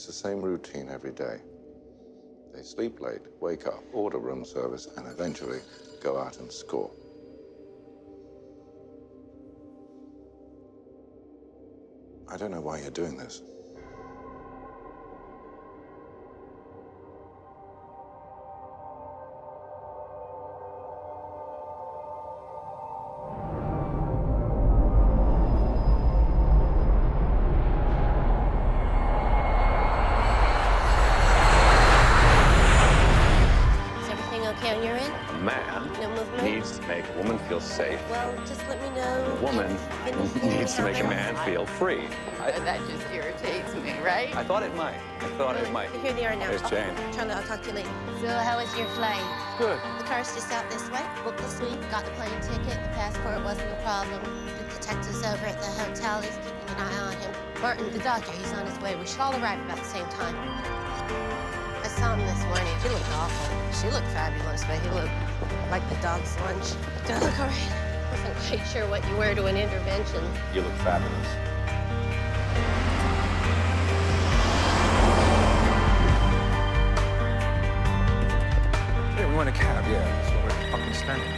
It's the same routine every day. They sleep late, wake up, order room service, and eventually go out and score. I don't know why you're doing this. Safe. Well, just let me know. A woman needs to make a man feel free. That just irritates me, right? I thought it might. Here they are now. There's Jane. I'll talk to you later. So how was your flight? Good. The car's just out this way. Booked the suite, got the plane ticket. The passport wasn't a problem. The detective's over at the hotel. He's keeping an eye on him. Martin, the doctor, he's on his way. We should all arrive about the same time. I saw him this morning. He looked awful. She looked fabulous, but he looked like the dog's lunch. Do I look all right? I wasn't quite sure what you wear to an intervention. You look fabulous. Yeah, we want a cab, yeah. That's where we're fucking standing.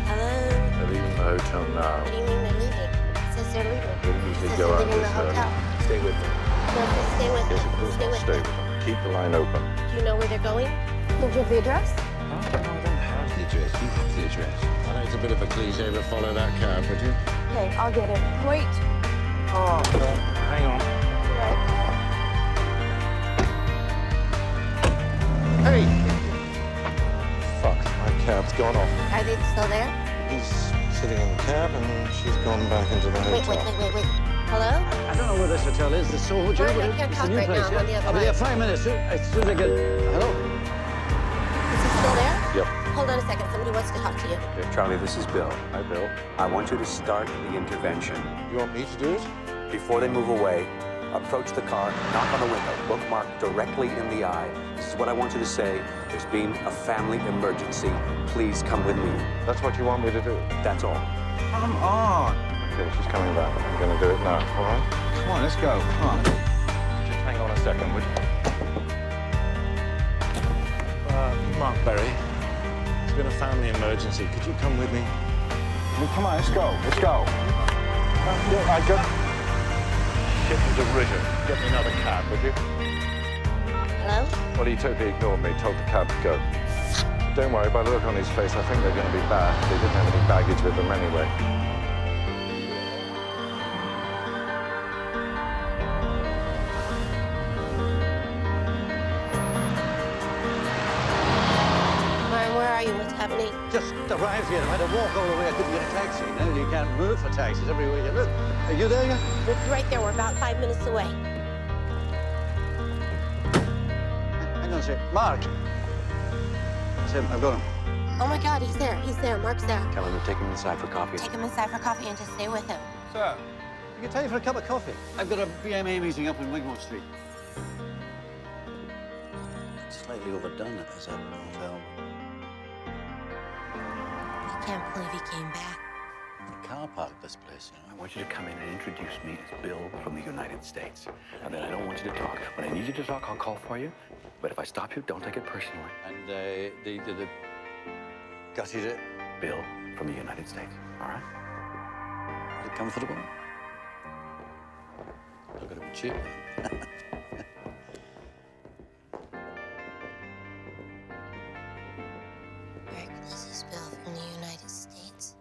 Hello? They're leaving the hotel now. What do you mean they're leaving? It says they're leaving. They usually It says go they're out leaving this the hotel. Stay with them. No, it says stay with Yes, them. of course, Stay I'll with stay them. with them. Keep the line open. Do you know where they're going? Don't you have the address? No, I don't have the address. You have the address. I know it's a bit of a cliche, but follow that cab, would you? Okay, I'll get it. Wait. Oh, no. Hang on. Right. Hey! Fuck, my cab's gone off. Are they still there? He's sitting in the cab and she's gone back into the hotel. Wait. Hello? I don't know where this hotel is. The Soho Hotel? Martin, I can't It's talk the new right place, now. I'm on the yeah? other I'll be line. there 5 minutes. As soon as I get... Hello? Is he still there? Yep. Hold on a second. Somebody wants to talk to you. Charlie, this is Bill. Hi, Bill. I want you to start the intervention. You want me to do it? Before they move away, approach the car, knock on the window, look Mark directly in the eye. This is what I want you to say. There's been a family emergency. Please come with me. That's what you want me to do? That's all. Come on. Okay, she's coming back. I'm going to do it now, all right? Come on, let's go. Come on. Just hang on a second, would you? Mark Berry, there's been a family emergency. Could you come with me? Well, come on, let's go. Let's go. Look, I got... Shit and derision. Get me another cab, would you? Hello? Well, he totally ignored me, told the cab to go. Don't worry, by the look on his face, I think they're going to be back. They didn't have any baggage with them anyway. Martin, where are you? What's happening? Just arrived here. I had to walk all the way. I couldn't get a taxi. Now you can't move for taxis everywhere you look. Are you there yet? We're right there. We're about 5 minutes away. Hang on a sec. Mark. That's him. I've got him. Oh, my God, he's there. He's there. Mark's there. Tell him to take him inside for coffee. Take him inside for coffee and just stay with him. Sir, I can take you for a cup of coffee. I've got a BMA meeting up in Wigmore Street. Slightly overdone as a hotel. I can't believe he came back. The car park, this place, you know. I want you to come in and introduce me as Bill from the United States. And then I don't want you to talk. When I need you to talk, I'll call for you. But if I stop you, don't take it personally. And the gutted it. Bill from the United States, all right? Is it comfortable? I've got to be cheap. Merry Christmas, Bill from the United States.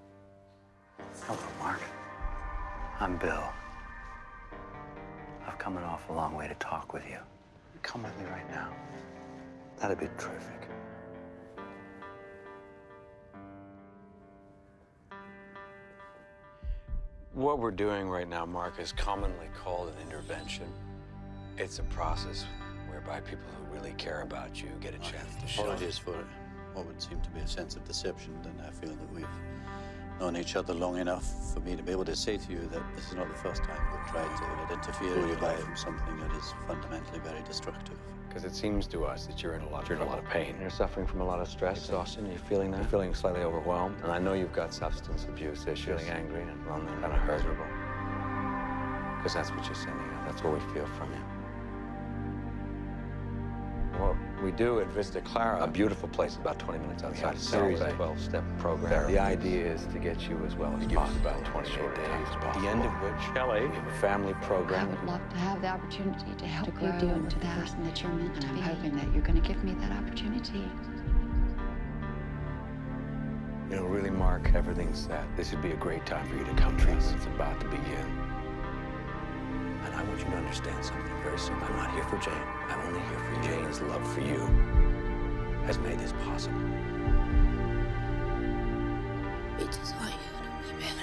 Hello, Mark. I'm Bill. I've come an awful long way to talk with you. Come with me right now. That'd be terrific. What we're doing right now, Mark, is commonly called an intervention. It's a process whereby people who really care about you get a chance to show. Apologies for what would seem to be a sense of deception, and I feel that we've known each other long enough for me to be able to say to you that this is not the first time we've tried to interfere in your life in something that is fundamentally very destructive. Because it seems to us that you're in a lot of pain. You're suffering from a lot of stress, exhaustion. You're feeling that. You're feeling slightly overwhelmed. And I know you've got substance abuse issues. Feeling angry and lonely and kind of miserable. Because that's what you're sending out. That's what we feel from you. We do at Vista, Clara, a beautiful place about 20 minutes outside of series, a 12-step program. The idea is to get you as well as possible about 28 days, at the end of which, Kelly, we have a family I program. would love to have the opportunity to help you grow into the person that you're meant to be. I'm hoping that you're going to give me that opportunity. You know, really, Mark, everything's set. This would be a great time for you to come to us. It's about to begin. And I want you to understand something very simple. I'm not here for Jane. I'm only here for you. Jane's love for you has made this possible. We just want you to be better.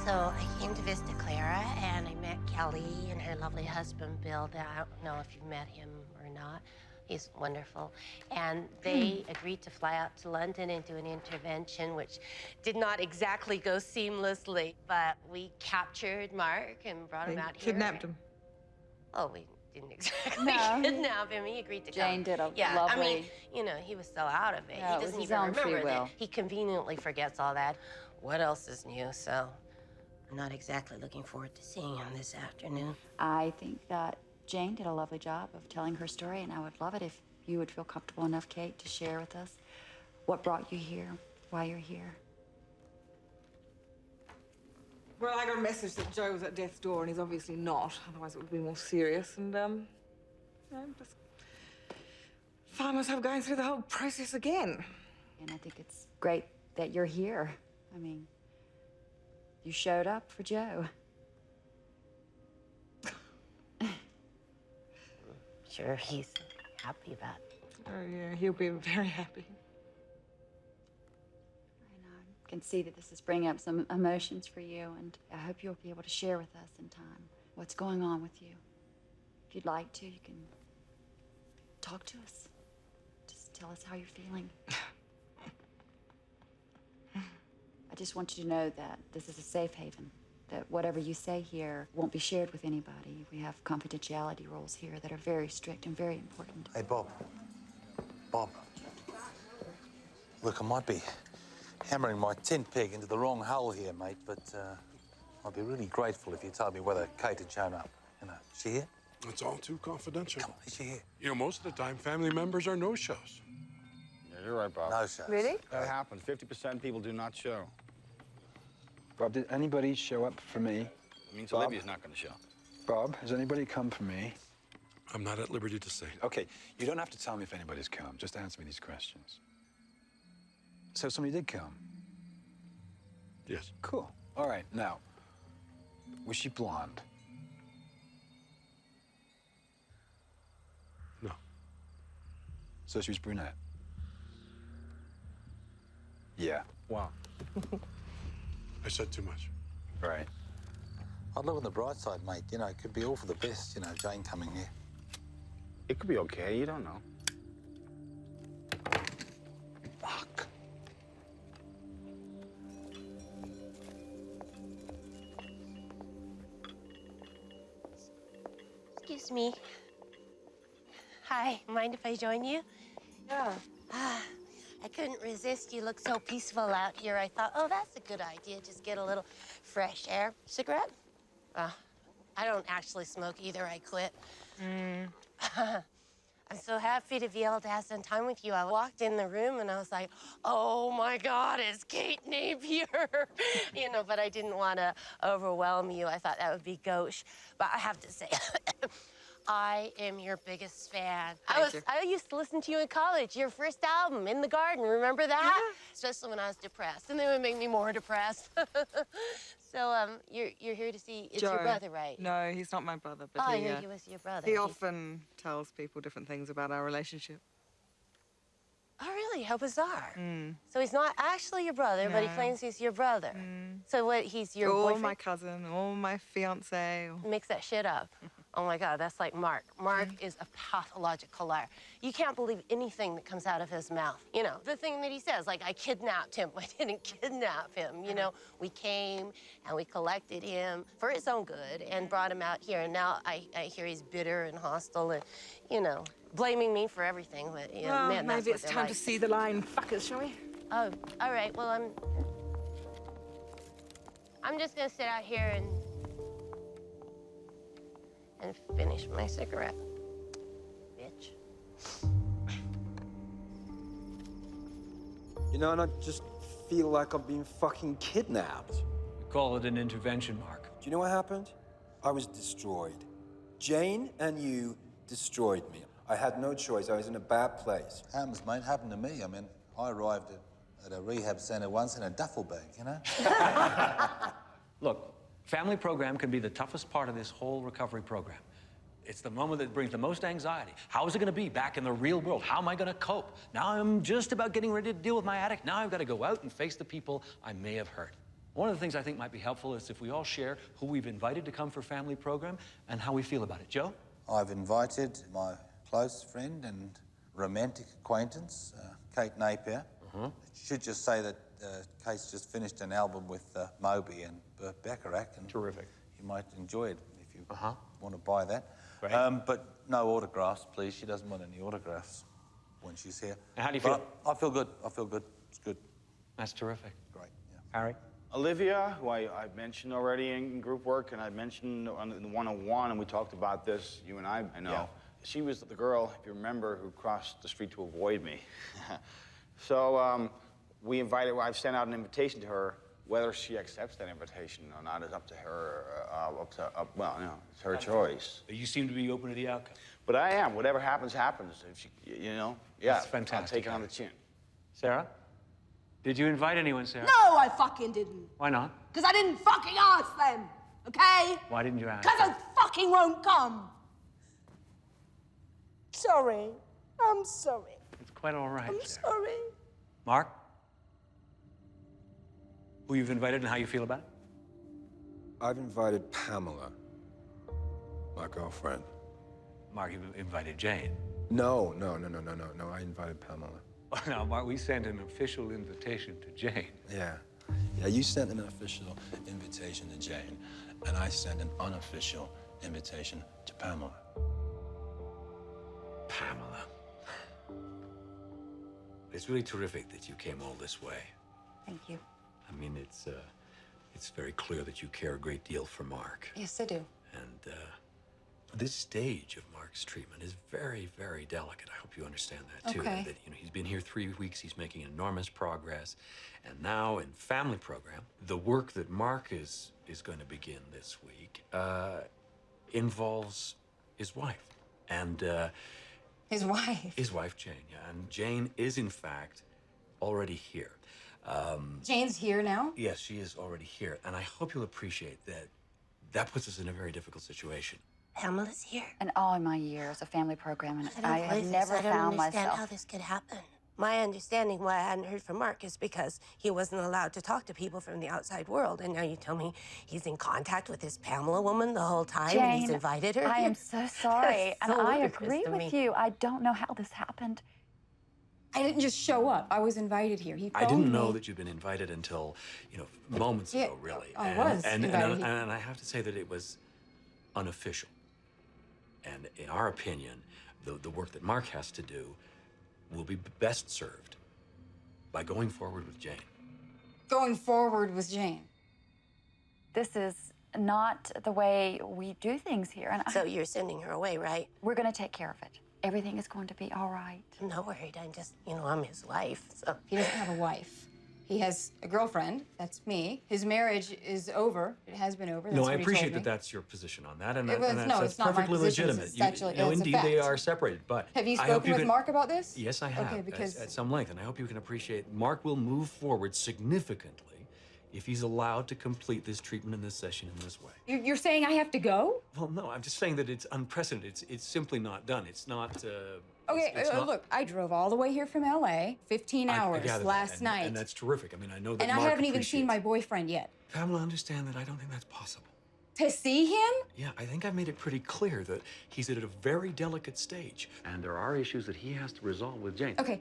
So I came to Vista, Clara, and I met Kelly and her lovely husband, Bill. I don't know if you've met him or not. He's wonderful. And they agreed to fly out to London and do an intervention, which did not exactly go seamlessly, but we captured Mark and brought him out here. Kidnapped him. Oh, we didn't exactly No. kidnap him. He agreed to come. Jane did a Yeah, lovely... I mean, you know, he was so out of it. Yeah, He it was doesn't his even own free remember that. will. He conveniently forgets all that. What else is new? So I'm not exactly looking forward to seeing him this afternoon. I think that Jane did a lovely job of telling her story, and I would love it if you would feel comfortable enough, Kate, to share with us what brought you here, why you're here. Well, I got a message that Joe was at death's door, and he's obviously not. Otherwise, it would be more serious. And, just found myself going through the whole process again. And I think it's great that you're here. I mean, you showed up for Joe. Sure, he's happy about it. Oh, yeah, he'll be very happy. I can see that this is bringing up some emotions for you, and I hope you'll be able to share with us in time what's going on with you. If you'd like to, you can talk to us. Just tell us how you're feeling. I just want you to know that this is a safe haven, that whatever you say here won't be shared with anybody. We have confidentiality rules here that are very strict and very important. Hey, Bob. Bob. Look, I might be hammering my tin peg into the wrong hole here, mate, but I'd be really grateful if you told me whether Kate had shown up. You know, is she here? It's all too confidential. Come on, is she here? You know, most of the time, family members are no-shows. Yeah, you're right, Bob. No shows. Really? That happens. 50% of people do not show. Bob, did anybody show up for me? It means Bob? Olivia's not going to show. Bob, has anybody come for me? I'm not at liberty to say. Okay, you don't have to tell me if anybody's come. Just answer me these questions. So somebody did come? Yes. Cool. All right, now, was she blonde? No. So she was brunette? Yeah. Wow. I said too much. Right. I'd look on the bright side, mate. You know, it could be all for the best, you know, Jane coming here. It could be okay, you don't know. Fuck. Excuse me. Hi, mind if I join you? Yeah. I couldn't resist. You look so peaceful out here. I thought, oh, that's a good idea. Just get a little fresh air. Cigarette? I don't actually smoke either. I quit. I'm so happy to be able to have some time with you. I walked in the room and I was like, oh my God, it's Kate Napier. You know, but I didn't want to overwhelm you. I thought that would be gauche. But I have to say, I am your biggest fan. I used to listen to you in college, your first album, In the Garden, remember that? Yeah. Especially when I was depressed, and they would make me more depressed. So, you're here to see, it's Joe. your brother, right? No, he's not my brother, but I knew he was your brother. He often tells people different things about our relationship. Oh, really? How bizarre. So he's not actually your brother, but he claims he's your brother. So what, he's your boyfriend? Or my cousin, or my fiancé. Mix that shit up. Oh my God, that's like Mark. Mark is a pathological liar. You can't believe anything that comes out of his mouth. You know, the thing that he says, like, I kidnapped him. I didn't kidnap him, you know. We came and we collected him for his own good and brought him out here. And now I hear he's bitter and hostile and, you know, blaming me for everything. But, you know, Well, man, that's maybe what it's they're time like. to see the line fuckers, shall we? Oh, all right. Well, I'm just gonna sit out here and finish my cigarette, bitch. You know, and I just feel like I'm being fucking kidnapped. We call it an intervention, Mark. Do you know what happened? I was destroyed. Jane and you destroyed me. I had no choice. I was in a bad place. Happens, mate. Happened to me. I mean, I arrived at a rehab centre once in a duffel bag, you know? Look, family program can be the toughest part of this whole recovery program. It's the moment that brings the most anxiety. How is it going to be back in the real world? How am I going to cope? Now I'm just about getting ready to deal with my addict. Now I've got to go out and face the people I may have hurt. One of the things I think might be helpful is if we all share who we've invited to come for family program and how we feel about it. Joe? I've invited my close friend and romantic acquaintance, Kate Napier. I should just say that Kate's just finished an album with Moby and Burt Bacharach. And terrific. You might enjoy it if you want to buy that. Great. But no autographs, please. She doesn't want any autographs when she's here. Now, how do you feel? I feel good. I feel good. It's good. That's terrific. Great, yeah. Harry? Olivia, who I mentioned already in group work, and I mentioned on the 101, and we talked about this, you and I know. Yeah. She was the girl, if you remember, who crossed the street to avoid me. So I've sent out an invitation to her. Whether she accepts that invitation or not is up to her, well, you know, it's her choice. You seem to be open to the outcome. But I am. Whatever happens, happens. If she, you know, yeah. That's fantastic. I'll take it on the chin. Sarah? Did you invite anyone, Sarah? No, I fucking didn't. Why not? Because I didn't fucking ask them, okay? Why didn't you ask? Because I fucking won't come. Sorry. I'm sorry. It's quite all right, I'm Sarah. sorry. Mark? Who you've invited and how you feel about it? I've invited Pamela, my girlfriend. Mark, you invited Jane. No, I invited Pamela. Oh, now, Mark, we sent an official invitation to Jane. Yeah, you sent an official invitation to Jane, and I sent an unofficial invitation to Pamela. Pamela. It's really terrific that you came all this way. Thank you. I mean, it's very clear that you care a great deal for Mark. Yes, I do. And this stage of Mark's treatment is very, very delicate. I hope you understand that, too. Okay. That, you know, he's been here 3 weeks, he's making enormous progress. And now in family program, the work that Mark is going to begin this week involves his wife. And His wife? His wife, Jane, yeah. And Jane is, in fact, already here. Jane's here now? Yes, she is already here. And I hope you'll appreciate that that puts us in a very difficult situation. Pamela's here. In all my years of family programming, I have believe this. never I don't found understand myself. how this could happen. My understanding why I hadn't heard from Mark is because he wasn't allowed to talk to people from the outside world. And now you tell me he's in contact with this Pamela woman the whole time and he's invited her. I am so sorry. That's And so I ludicrous agree to with me. you. I don't know how this happened. I didn't just show up. I was invited here. He I phoned didn't know me. that you'd been invited until, moments ago, really. I was invited. And I have to say that it was unofficial. And in our opinion, the work that Mark has to do will be best served by going forward with Jane. Going forward with Jane. This is not the way we do things here. And So you're sending her away, right? we're going to take care of it. Everything is going to be all right. I'm not worried. I'm just, I'm his wife, so. He doesn't have a wife. He has a girlfriend. That's me. His marriage is over. It has been over. That's No, I what he told appreciate me. that that's your position on that, and, It was- no, that's it's not my perfectly position. legitimate. It's actually- no, it's a indeed, they fact. are separated, but Have you I hope spoken with can- Mark about this? Yes, I have, Okay, because at some length, and I hope you can appreciate Mark will move forward significantly if he's allowed to complete this treatment in this session in this way. you're saying I have to go? Well, no, I'm just saying that it's unprecedented. It's simply not done. It's not. Okay, it's not- look, I drove all the way here from LA, 15 I hours gather that, last and- night. and that's terrific. I mean, I know that And I Mark haven't even seen appreciates- my boyfriend yet. Pamela, understand that I don't think that's possible. To see him? Yeah, I think I've made it pretty clear that he's at a very delicate stage, and there are issues that he has to resolve with Jane. Okay,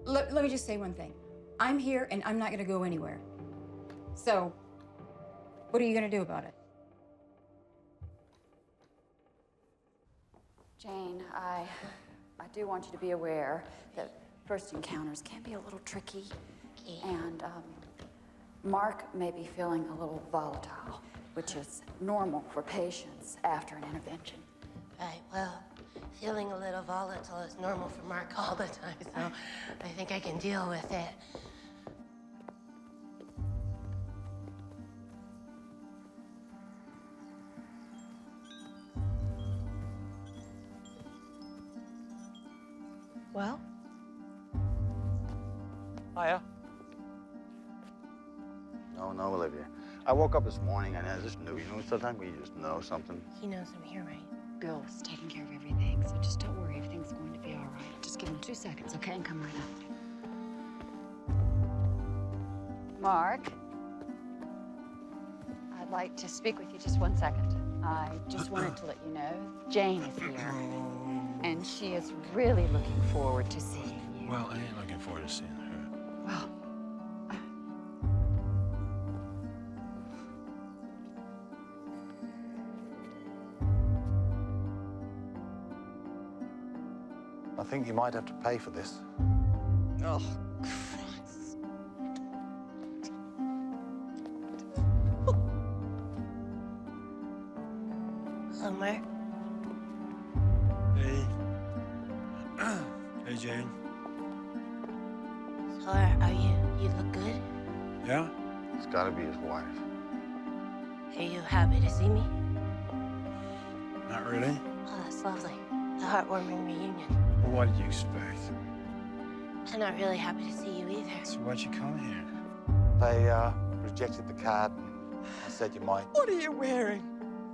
let me just say one thing. I'm here and I'm not gonna go anywhere. So, what are you gonna do about it? Jane, I do want you to be aware that first encounters can be a little tricky. And Mark may be feeling a little volatile, which is normal for patients after an intervention. Right, well, feeling a little volatile is normal for Mark all the time, so I think I can deal with it. Well? Hiya. No, Olivia. I woke up this morning and I just knew, sometimes when you just know something. He knows I'm here, right? Bill's taking care of everything, so just don't worry. Everything's going to be all right. Just give him 2 seconds, okay? And come right up. Mark, I'd like to speak with you just 1 second. I just wanted to let you know Jane is here, and she is really looking forward to seeing you. Well, I ain't looking forward to seeing her. Well, I think you might have to pay for this. Oh, Homer, Hey. Hey, Jane. so are you look good? Yeah? It's gotta be his wife. Are you happy to see me? Not really. Oh, that's lovely. The heartwarming reunion. Well, what did you expect? I'm not really happy to see you either. So why'd you come here? They rejected the card and I said you might. What are you wearing?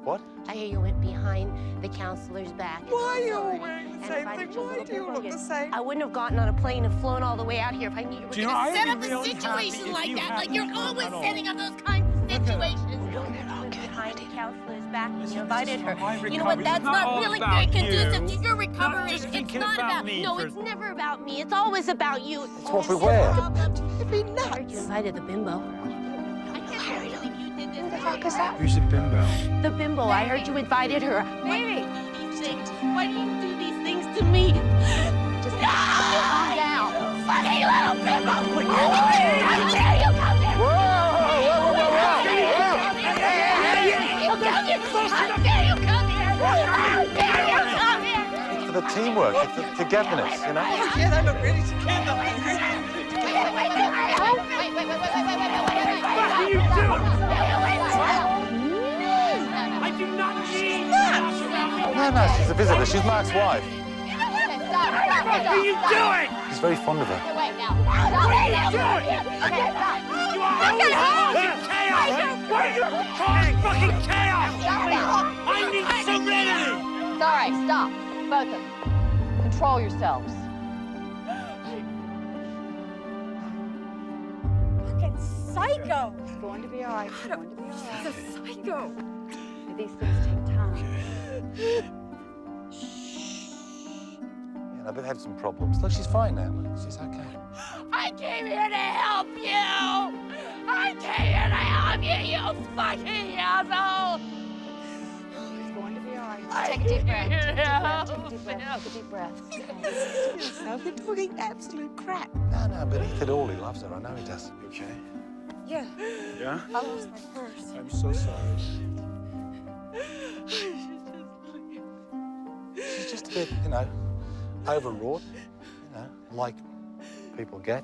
What? I hear you went behind the counselor's back. Why are you all wearing the same thing? Why do you look the same? I wouldn't have gotten on a plane and flown all the way out here if I knew you were Do you going know, to set I'd up be a really situation happy like if you that. Like hadn't you're come always at all. setting up those kinds of situations. You went behind the counselor's back and you invited her. You know what? That's not really very conducive to your recovery. It's not about me. No, it's never about me. It's always about you. It's what we wear. Be nuts. I heard you invited the bimbo. I can't believe you did this. Who the fuck is that? Who's the bimbo? The bimbo. I heard you invited her. Baby. Why do you do these things to me? Just calm down. Funny little bimbo. How dare you come here? How dare you come here? How dare you come here? It's for the teamwork, it's the togetherness, you know? Yeah, they look really together. What are you doing? I do not need that around me. No, she's a visitor. She's Mark's wife. Stop. What are you doing? He's very fond of her. Wait, now. What are you doing? Okay, stop. You are always causing chaos! Why are you causing fucking chaos? I need serenity! It's all right, stop. Both of you. Control yourselves. Fucking psycho. It's going to be all right. It's going to be all right. He's a psycho. These things take time. Yeah, they've had some problems. Look, she's fine now. Look, she's okay. I came here to help you! I came here to help you, you fucking asshole! It's going to be all right. Take a deep breath. Take a deep breath. Take a deep breath. Yourself, you're talking absolute crap. No, beneath it all, he loves her. I know he does. You okay? Yeah. Yeah? I lost my purse. I'm so sorry. She's just a bit, overwrought. Like people get,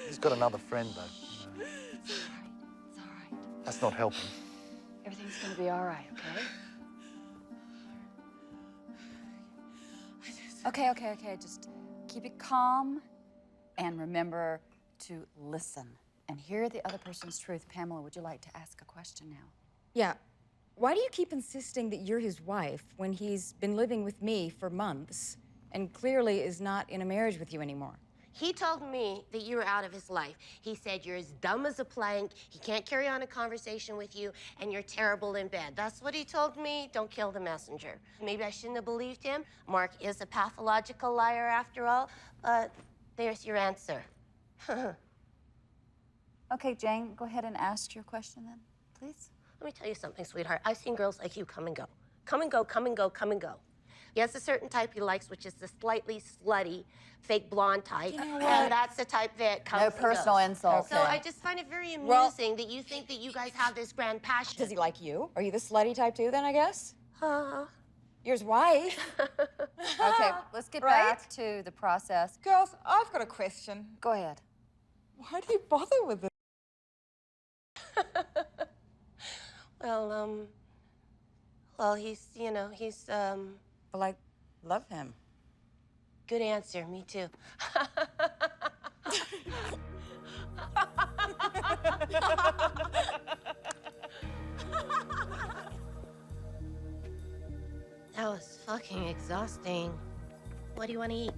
He's got another friend, though. It's all right. That's not helping. Everything's going to be all right, okay? Okay. Just keep it calm and remember to listen and hear the other person's truth. Pamela, would you like to ask a question now? Yeah. Why do you keep insisting that you're his wife when he's been living with me for months and clearly is not in a marriage with you anymore? He told me that you were out of his life. He said you're as dumb as a plank, he can't carry on a conversation with you, and you're terrible in bed. That's what he told me. Don't kill the messenger. Maybe I shouldn't have believed him. Mark is a pathological liar after all, but there's your answer. Okay, Jane, go ahead and ask your question then, please. Let me tell you something, sweetheart. I've seen girls like you come and go. Come and go, come and go, come and go. He has a certain type he likes, which is the slightly slutty, fake blonde type. You know what? And that's the type that comes No and personal goes. insults. So Okay. I just find it very amusing that you think that you guys have this grand passion. Does he like you? Are you the slutty type too, then, I guess? Uh-huh. You're his wife. Okay, let's get back to the process. Girls, I've got a question. Go ahead. Why do you bother with this? Well, he's, he's, Well, I love him. good answer, me too. That was fucking exhausting. What do you want to eat?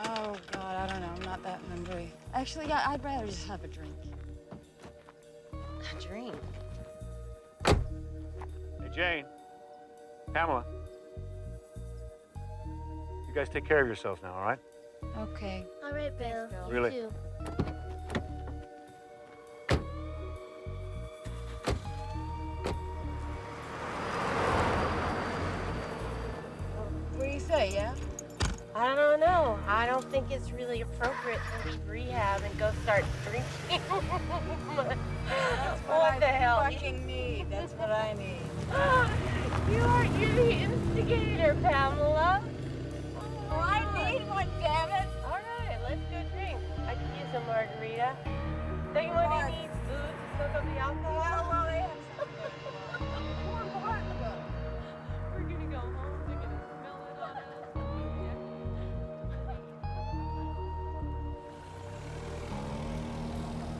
Oh, God, I don't know. I'm not that hungry. Actually, yeah, I'd rather just have a drink. A drink? Hey, Jane. Pamela. You guys take care of yourselves now, all right? Okay. All right, Bill. You Really? too. What do you say, yeah? I don't know. I don't think it's really appropriate to leave rehab and go start drinking. What the hell? Fucking need. That's what I need. You're the instigator, Pamela. Oh, I need one, damn it. All right, let's go drink. I could use a margarita. Don't you want any food to soak up the alcohol? Yeah, well, they have We're gonna go home. They're gonna smell it on us.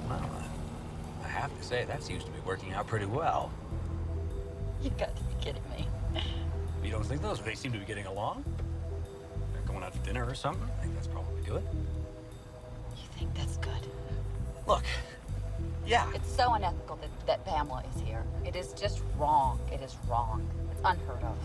Well, I have to say, that seems to be working out pretty well. You got to be kidding me. You don't think those? They seem to be getting along. They're going out to dinner or something. I think that's probably good. You think that's good? Look, yeah. It's so unethical that Pamela is here. It is just wrong. It is wrong. It's unheard of.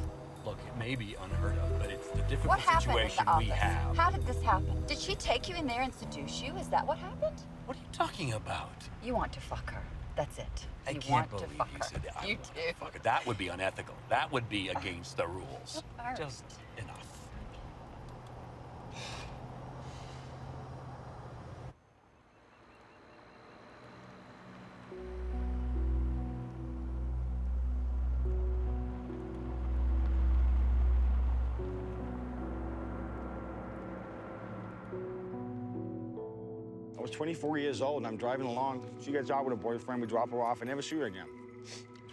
Look, it may be unheard of, but it's the difficult What happened in situation the office? we have. How did this happen? Did she take you in there and seduce you? Is that what happened? What are you talking about? You want to fuck her. That's it. I You can't want to believe fuck you her. said that. I You want do. to fuck her. That would be unethical. That would be against the rules. Alright. Just enough. I was 24 years old and I'm driving along. She gets out with a boyfriend, we drop her off and never see her again.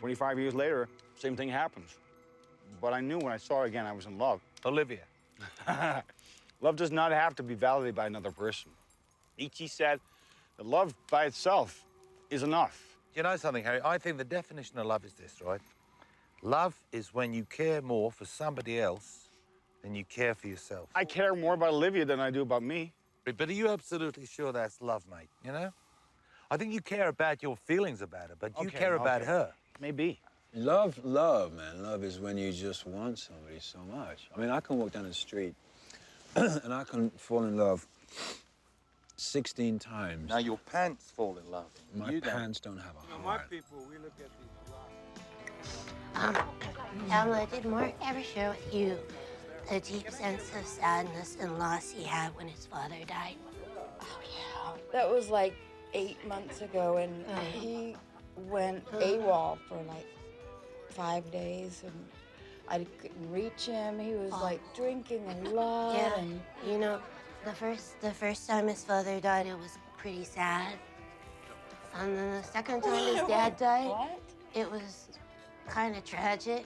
25 years later, same thing happens. But I knew when I saw her again, I was in love. Olivia. Love does not have to be validated by another person. Nietzsche said that love by itself is enough. You know something, Harry? I think the definition of love is this, right? Love is when you care more for somebody else than you care for yourself. I care more about Olivia than I do about me. But are you absolutely sure that's love, mate, you know? I think you care about your feelings about her, but you care about her. Maybe. Love, man. Love is when you just want somebody so much. I mean, I can walk down the street and I can fall in love 16 times. Now your pants fall in love. My pants don't have a heart. people, we look at Pamela, did Mark ever share with you the deep sense of sadness and loss he had when his father died? That was like 8 months ago, and he went AWOL for like 5 days, and I couldn't reach him. He was like drinking a lot. Yeah, and you know, the first time his father died, it was pretty sad. And then the second time his dad died, it was kind of tragic.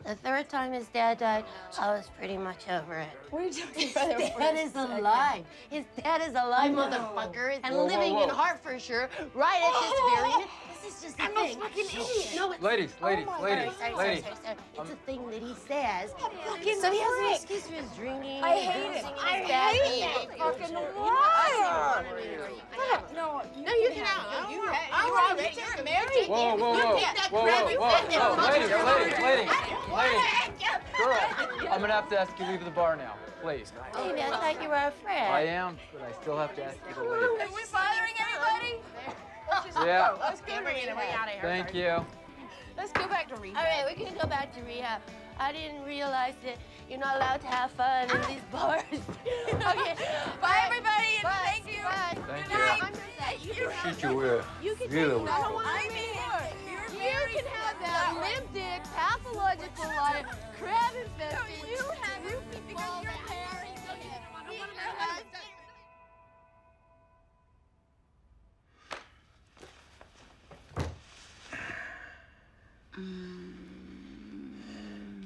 The third time his dad died, I was pretty much over it. What are you talking about? His dad is alive. His dad is alive, motherfucker, and living in Hertfordshire right at this very minute. This is just a thing. I'm a fucking idiot. No, it's... Ladies. Sorry. It's a thing that he says. So he has an excuse for his drinking. I hate it. I hate it. Fucking liar. No, you can have. You're married. Whoa. Ladies. Girl, I'm gonna have to ask you to leave the bar now, please. Hey, man, I thought you were a friend. I am, but I still have to ask you to leave. Are we bothering anybody? Yeah. Let's go to rehab. We're out of here. Thank you. Let's go back to rehab. All right, we can go back to rehab. I didn't realize that you're not allowed to have fun in these bars. Okay. Bye, everybody, and thank you. Bye. Thank you. Shoot you with. You can Really? take you can have that limp dick, pathological liar, crab infested. You have it because your hair is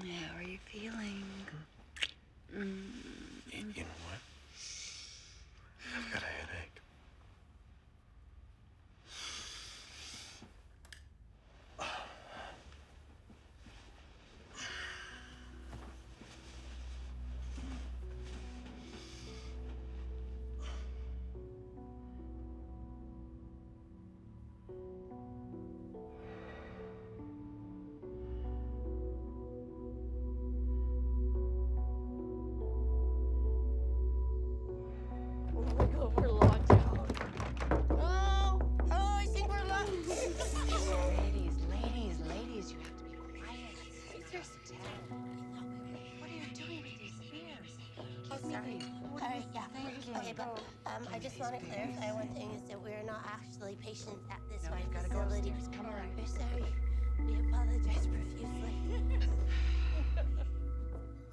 How are you feeling? You know what? I've got a headache. We're locked out. Oh, I think we're locked. Ladies, you have to be quiet. What are you doing with these ears? Oh, sorry. All right, yeah. Okay, but I just want to clarify one thing is that we're not actually patients at this fine facility. Come on. We're sorry. We apologize profusely.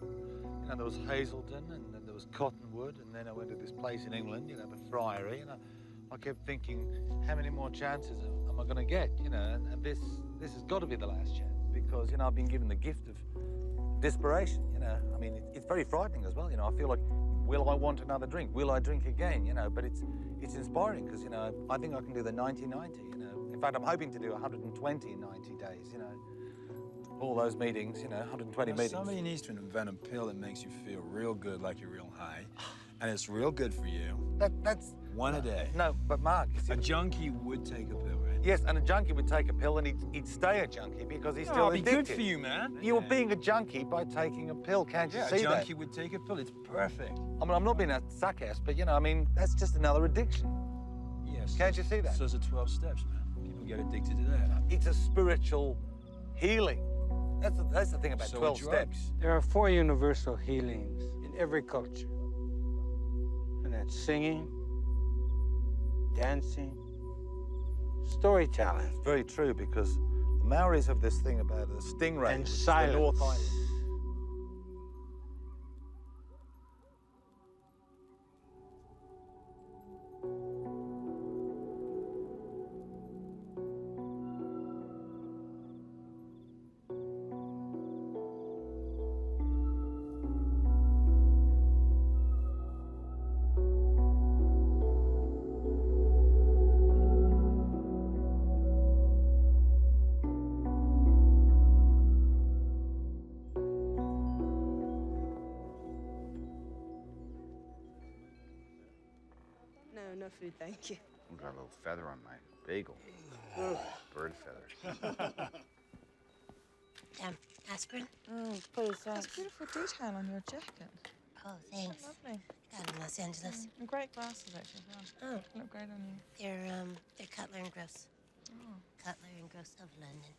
You know, there was Hazelden, and then there was Cottonwood, and then I went to this place in England, you know, the Friary, and I kept thinking, how many more chances am I going to get, you know? And this has got to be the last chance, because, you know, I've been given the gift of desperation, you know? I mean, it's very frightening as well, you know? I feel like, will I want another drink? Will I drink again, you know? But it's inspiring, because, you know, I think I can do the 90-90, you know? In fact, I'm hoping to do 120 in 90 days, you know? All those meetings, you know, 120 meetings. Somebody needs to invent a pill that makes you feel real good, like you're real high, and it's real good for you. That's one a day. No, but Mark, a junkie would take a pill, right? Yes, and a junkie would take a pill, and he'd stay a junkie because he's still it'd be addicted. good for you, man. You're being a junkie by taking a pill, can't you see a that? junkie would take a pill. It's perfect. I mean, I'm not being a suck-ass, but, you know, I mean, that's just another addiction. Yes. Can't you see that? So it's the 12 steps, man. People get addicted to that. It's a spiritual healing. That's the thing about So 12 are drugs. steps. There are 4 universal healings in every culture. And that's singing, dancing, storytelling. It's very true, because the Maoris have this thing about a stingray. And which is the silence. North Island. no food, thank you. I've got a little feather on my bagel. Bird feathers. Aspirin? Please, That's beautiful detail on your jacket. Oh, thanks. Lovely. Got them in Los Angeles. And great glasses, actually. Wow. Oh. Look great on you. They're Cutler and Gross. Oh. Cutler and Gross of London.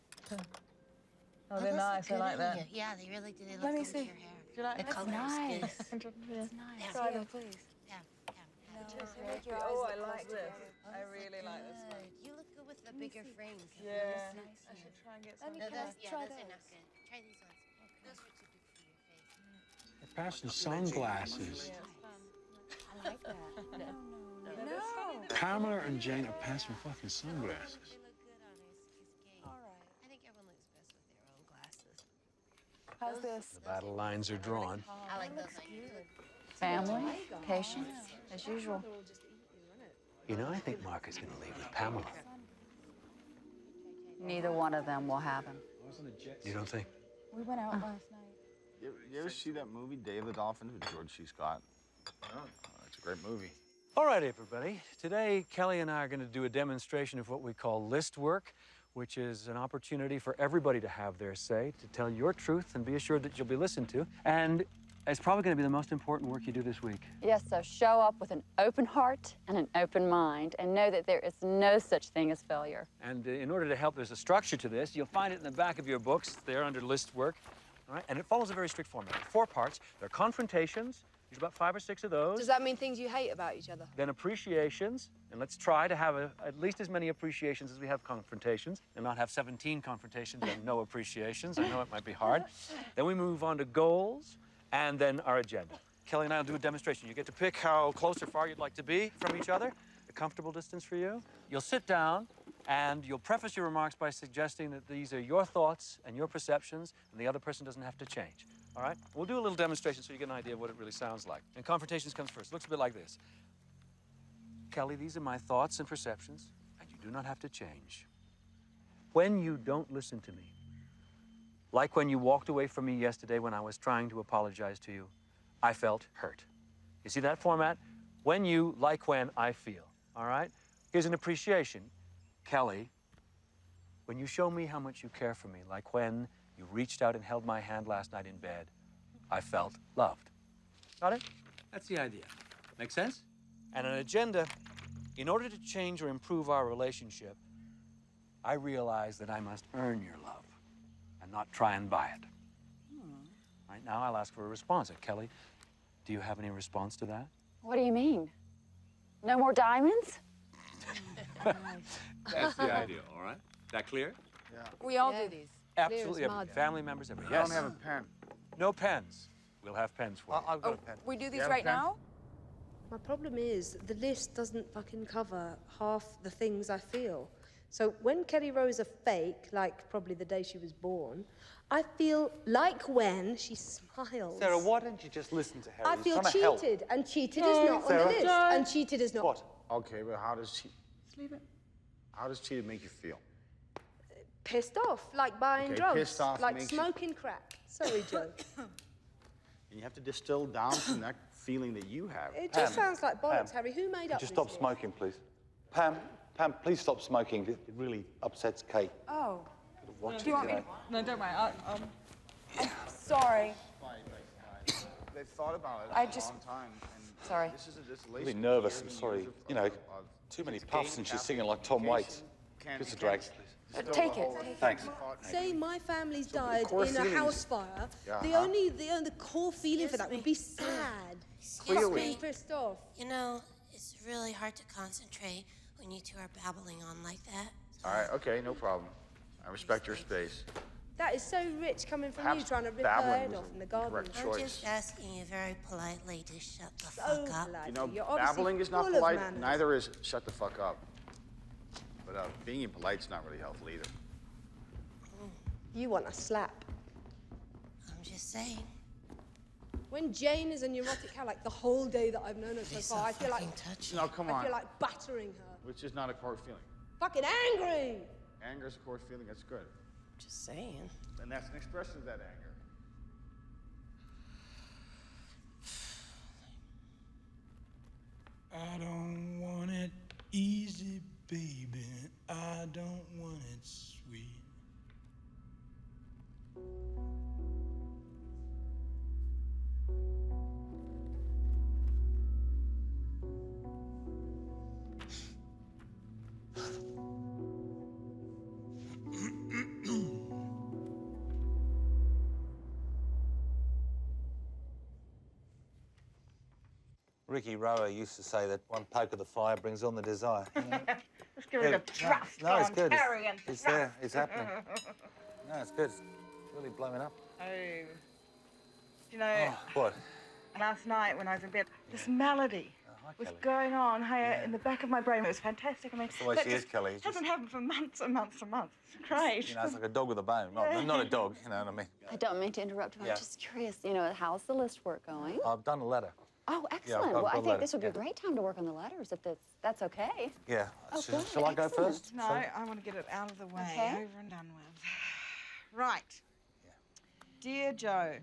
Oh, they're those nice. look I good like on that. you. Yeah, they really do. They look Let me good see. with your hair. Do you like the that? color Nice. is good. It's nice. Yeah. Try them, please. Yeah. Oh, I like this. I really like this one. You look good with the bigger frames. Yeah. I should try and get some. No, those, yeah, try those are those. not good. Try these ones. Those are too big for your face. They're passing sunglasses. I like that. No. Pamela and Jane are passing fucking sunglasses. They look good on his gait. All right. I think everyone looks best with their own glasses. How's this? The battle lines are drawn. I like those. Family, patience, as usual. You know, I think Mark is going to leave with Pamela. Neither one of them will have him. You don't think? We went out last night. You ever see that movie, Day of the Dolphins, with George C. Scott? Oh, it's a great movie. All right, everybody. Today, Kelly and I are going to do a demonstration of what we call list work, which is an opportunity for everybody to have their say, to tell your truth and be assured that you'll be listened to. And it's probably going to be the most important work you do this week. Yes, so show up with an open heart and an open mind and know that there is no such thing as failure. And in order to help, there's a structure to this. You'll find it in the back of your books. They're under list work. All right? And it follows a very strict format. 4 parts. There are confrontations. There's about 5 or 6 of those. Does that mean things you hate about each other? Then appreciations. And let's try to have at least as many appreciations as we have confrontations, and not have 17 confrontations and no appreciations. I know it might be hard. Then we move on to goals, and then our agenda. Kelly and I will do a demonstration. You get to pick how close or far you'd like to be from each other, a comfortable distance for you. You'll sit down, and you'll preface your remarks by suggesting that these are your thoughts and your perceptions, and the other person doesn't have to change. All right? We'll do a little demonstration so you get an idea of what it really sounds like. And confrontations comes first. It looks a bit like this. Kelly, these are my thoughts and perceptions, and you do not have to change. When you don't listen to me, like when you walked away from me yesterday when I was trying to apologize to you, I felt hurt. You see that format? When you, like when I feel, all right? Here's an appreciation. Kelly, when you show me how much you care for me, like when you reached out and held my hand last night in bed, I felt loved. Got it? That's the idea. Make sense? And an agenda, in order to change or improve our relationship, I realize that I must earn your love and not try and buy it. Right now, I'll ask for a response. Kelly, do you have any response to that? What do you mean? No more diamonds? That's the idea, all right? That clear? Yeah. We all do these. Absolutely. Family members, everybody. I don't have a pen. No pens. We'll have pens for you. I've got a pen. We do these right now? My problem is the list doesn't fucking cover half the things I feel. So when Kelly Rose are fake, like probably the day she was born, I feel like when she smiles. Sarah, why don't you just listen to Harry? I He's feel trying to help. cheated, and cheated is not on the list. And cheated is not. What? Okay, but how does she... Just leave it. How does cheated make you feel? Pissed off, like buying Okay, drugs, pissed off like makes you- smoking crack. Sorry, Joe. And you have to distill down from that feeling that you have. It just sounds like bollocks, Harry. Who made up Just this stop list? smoking, please. Pam, please stop smoking. It really upsets Kate. Oh. Watch Do you want me? No, don't worry. I'm sorry. They've thought about it I for just- a long time. And Sorry. This is a Really distillation. nervous. I'm years and sorry. years of- You know, of too many gain puffs and she's singing like Tom Waits. Just a drag, please. Take it. Thanks. Say my family's died core in a feelings. house fire. Yeah, The huh? only core feeling for that would be sad. Excuse Not me. being pissed off. You know, it's really hard to concentrate when you two are babbling on like that. All right, okay, no problem. I respect your space. That is so rich coming from Perhaps you trying to rip her babbling head was off in the the garden. correct I'm choice. just asking you very politely to shut the So fuck up. polite. You know, You're obviously babbling is not full of polite. manners. Neither is shut the fuck up. But being impolite's not really helpful either. You want a slap. I'm just saying. When Jane is a neurotic cow, like the whole day that I've known her so Please far, I don't feel like fucking touch No, come I on. feel like battering her. Which is not a core feeling. Fucking angry. Anger is a core feeling. That's good. Just saying. And that's an expression of that anger. I don't want Ricky Rower used to say that one poke of the fire brings on the desire. You know? Let's give it a thrust. No, it's on, good. Terry, and It's thrust. there. It's happening. No, it's good. It's really blowing up. Oh. You know, What? last night when I was in bed, this melody was Kelly. going on here in the back of my brain. It was fantastic. I mean, That's the way that she is, just Kelly. It's hasn't happened for months and months and months. It's great. You know, it's like a dog with a bone. Not a dog, you know what I mean? I don't mean to interrupt, but Yeah. I'm just curious, you know, how's the list work going? I've done a letter. Oh, Yeah, excellent. I've Well, I got a think letter, this would be a yeah. great time to work on the letters, if that's okay. Yeah. Oh, Shall I go excellent. first? No, I want to get it out of the way, Okay. over and done with. Right. Dear Joe,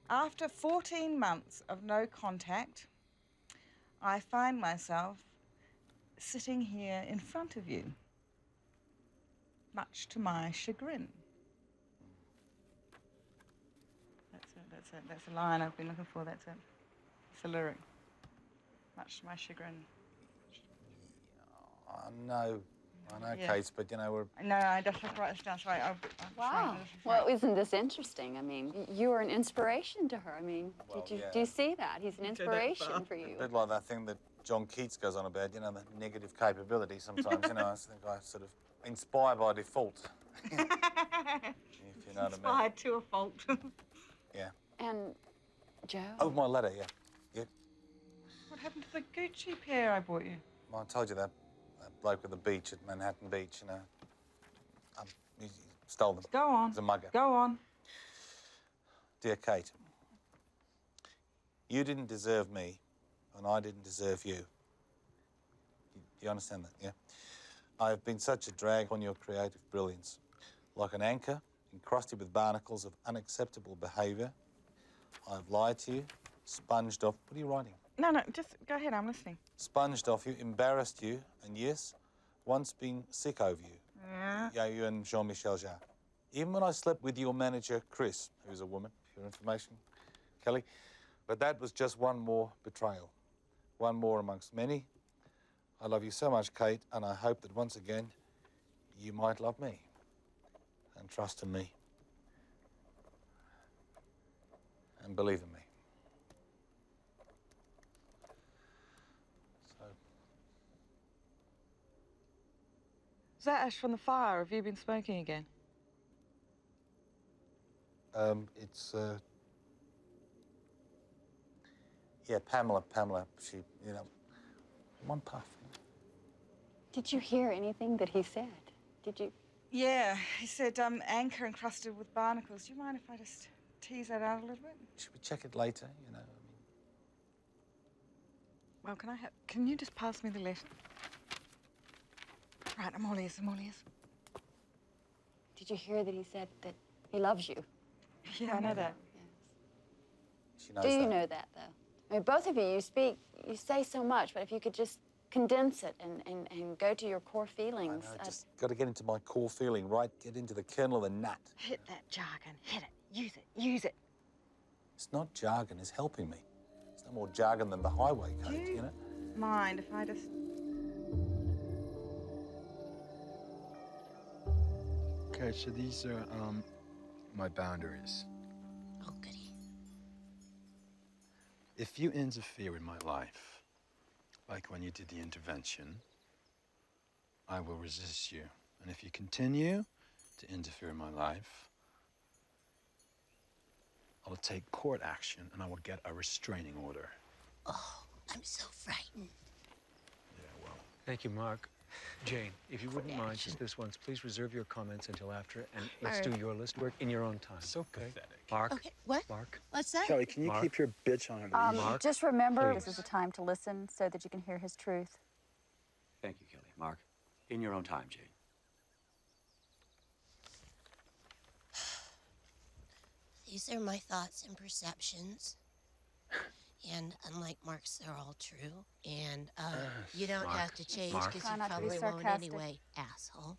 after 14 months of no contact, I find myself sitting here in front of you, much to my chagrin. That's a line I've been looking for, that's it. It's a lyric. Much to my chagrin. I know, Yeah. Kate, but you know, we're... No, I just have to write this down. Sorry. Wow. Well, isn't this interesting? I mean, you are an inspiration to her. I mean, Well, yeah. do you see that? He's an inspiration for you. A bit like that thing that John Keats goes on about, you know, the negative capability sometimes, you know. I think I sort of inspire by default. If you know what I mean. Inspired to a fault. Yeah. And Joe? Oh, my letter, yeah. Yeah. What happened to the Gucci pair I bought you? Well, I told you that bloke at the beach at Manhattan Beach, you know. He stole them. Go on. He's a mugger. Go on. Dear Kate, you didn't deserve me, and I didn't deserve you. You understand that, yeah? I have been such a drag on your creative brilliance. Like an anchor encrusted with barnacles of unacceptable behaviour. I've lied to you, sponged off... What are you writing? No, just go ahead. I'm listening. Sponged off you, embarrassed you, and yes, once been sick over you. Yeah. Yeah, you and Jean-Michel Jarre. Even when I slept with your manager, Chris, who's a woman, for your information, Kelly. But that was just one more betrayal. One more amongst many. I love you so much, Kate, and I hope that once again, you might love me. And trust in me. And believe in me. Is that ash from the fire? Have you been smoking again? It's, yeah, Pamela, she, you know, one puff. Did you hear anything that he said? Did you? Yeah, he said anchor encrusted with barnacles. Do you mind if I just tease that out a little bit? Should we check it later, you know? Well, can you just pass me the letter? Right, I'm all ears, I'm all ears. Did you hear that he said that he loves you? Yeah, I know that. She knows Do you that. know that, though? I mean, both of you, you say so much, but if you could just condense it and go to your core feelings. I just got to get into my core feeling, right? Get into the kernel of the nut. Hit that jargon, hit it, use it. It's not jargon, it's helping me. It's no more jargon than the highway code, you know? Mind if I just... Okay, so these are my boundaries. Oh, goody. If you interfere in my life, like when you did the intervention, I will resist you. And if you continue to interfere in my life, I will take court action and I will get a restraining order. Oh, I'm so frightened. Thank you, Mark. Jane, if you wouldn't mind, just this once, please reserve your comments until after, and let's do your list work in your own time. So pathetic. Mark? Okay, what? Mark? What's that? Kelly, can you Mark? keep your bitch on a leash? Mark, just remember, please. this is a time to listen so that you can hear his truth. Thank you, Kelly. Mark, in your own time, Jane. These are my thoughts and perceptions. And unlike Mark's, they're all true. And you don't Mark, have to change Mark. because Try you not to be probably won't sarcastic. anyway, asshole.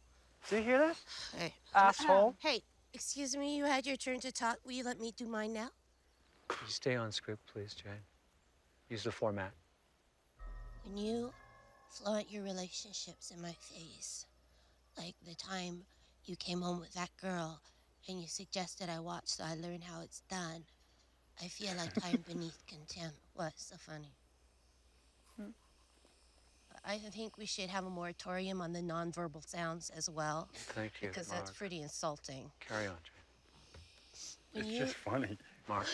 Do you hear this? Hey. Asshole. Hey, excuse me, you had your turn to talk. Will you let me do mine now? Could you stay on script, please, Jane? Use the format. When you flaunt your relationships in my face, like the time you came home with that girl and you suggested I watch so I learn how it's done, I feel like I'm beneath contempt. What's so funny? I think we should have a moratorium on the nonverbal sounds as well. Thank you, Because Mark. that's pretty insulting. Carry on, Jane. When It's you- just funny. Mark.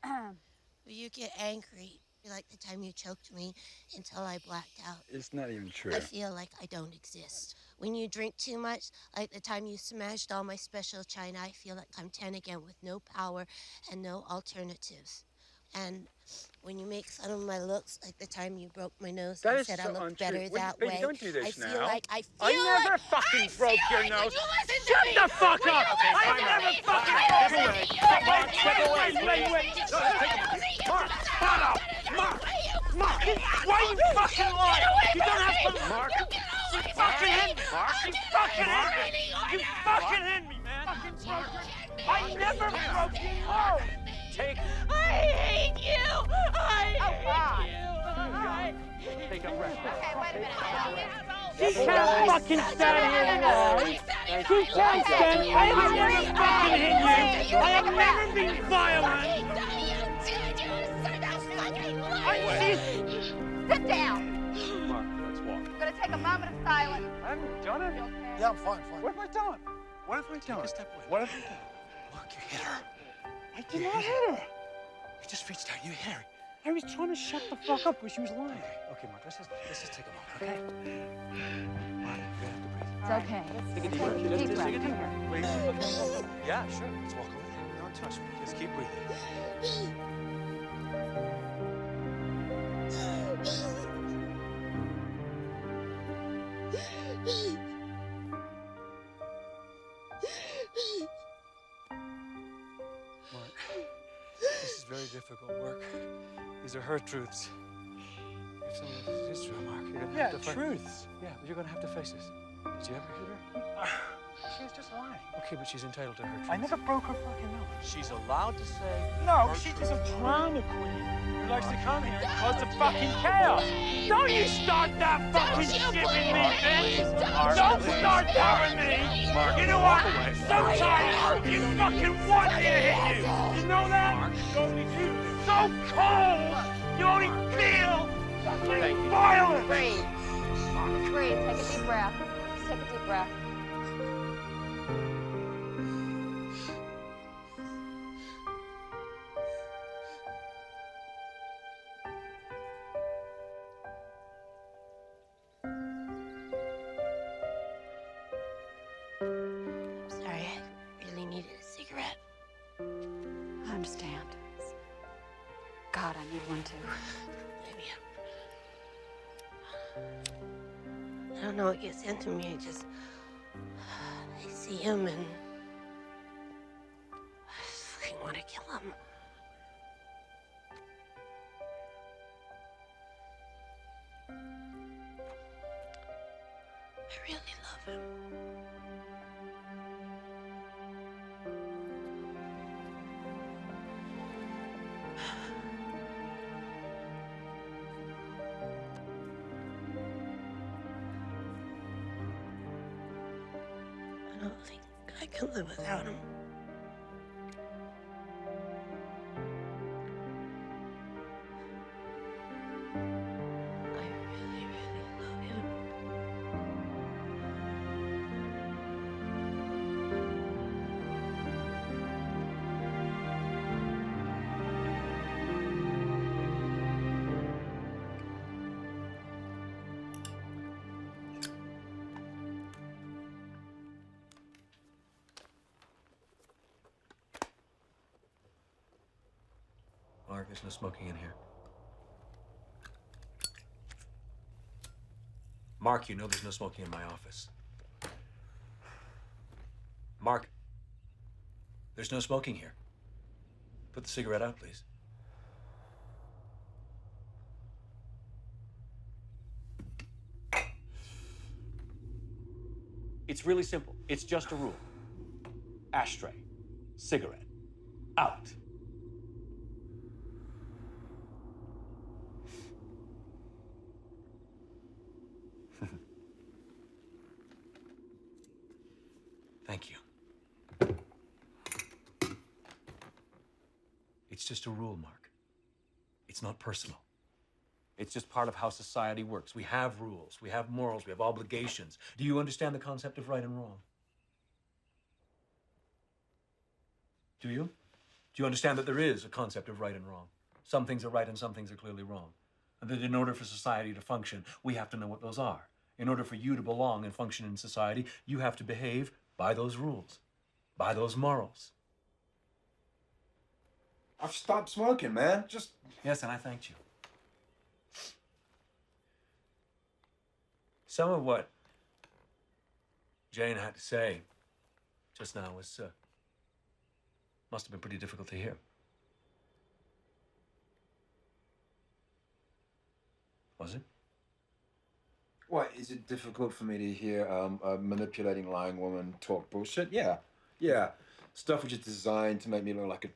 When you get angry, like the time you choked me until I blacked out. It's not even true. I feel like I don't exist. When you drink too much, like the time you smashed all my special china, I feel like I'm 10 again with no power and no alternatives. And when you make fun of my looks, like the time you broke my nose That and is said so I looked untrue. better Wait, that baby, way, don't do this I feel now. like I never fucking broke your nose. Shut the fuck up! I never fucking wait. Mark, shut up! Mark, why are you fucking lying? You don't have to. Mark, you fucking hit me. Mark, you fucking hit me. You fucking hit me, man. I never broke your nose. Take. I hate you! I hate you! Take a breath. Okay, wait a minute. She can't fucking stand here and lie. She can't stand. I have never fucking hit you. I have never been violent. Sit down. Mark, let's walk. I'm gonna take a moment of silence. I haven't done it. Yeah, I'm fine. What have I done? What have I done? a step away. What have I done? Mark, you hit her. I did not hit her. You just reached out. You hit her. I was trying to shut the fuck up when she was lying. Okay, Mark, let's just take a moment, okay? Mark, you have to breathe. It's okay. Take a deep breath. Just take a deep breath, please. Yeah, sure. Let's walk over there. Don't touch me. Just keep breathing. Mark, this is very difficult work. These are her truths. If some of this is true, Mark, you're gonna have to truths. Yeah, but you're gonna have to face this. Did you ever hit her? She was just lying. Okay, but she's entitled to her truth. I never broke her fucking nose. She's allowed to say. No, her she's truth. just a drama queen who likes to come here and cause the fucking chaos. Don't you start that fucking shit with me, bitch! Don't start that with me! You know what? Sometimes you fucking want me to hit you! You know that? So cold! You only feel fucking violent! Breathe. Breathe. Take a deep breath. Just take a deep breath. I'm sorry, I really needed a cigarette. I understand. God, I need one too. I don't know what gets into me. I see him and I just fucking want to kill him. I really love him. I don't think I can live without him. I really, really love him. Mark, there's no smoking in here. Mark, you know there's no smoking in my office. Mark, there's no smoking here. Put the cigarette out, please. It's really simple. It's just a rule. Ashtray, cigarette, out. Thank you. It's It's just a rule, Mark. It's not personal. It's just part of how society works. We have rules, we have morals, we have obligations. Do you understand the concept of right and wrong? Do you? Do you understand that there is a concept of right and wrong? Some things are right and some things are clearly wrong. And that in order for society to function, we have to know what those are. In order for you to belong and function in society, you have to behave by those rules, by those morals. I've stopped smoking, man. Just... Yes, and I thanked you. Some of what Jane had to say just now was, must have been pretty difficult to hear. Was it? What, is it difficult for me to hear a manipulating, lying woman talk bullshit? Yeah. Yeah. Stuff which is designed to make me look like a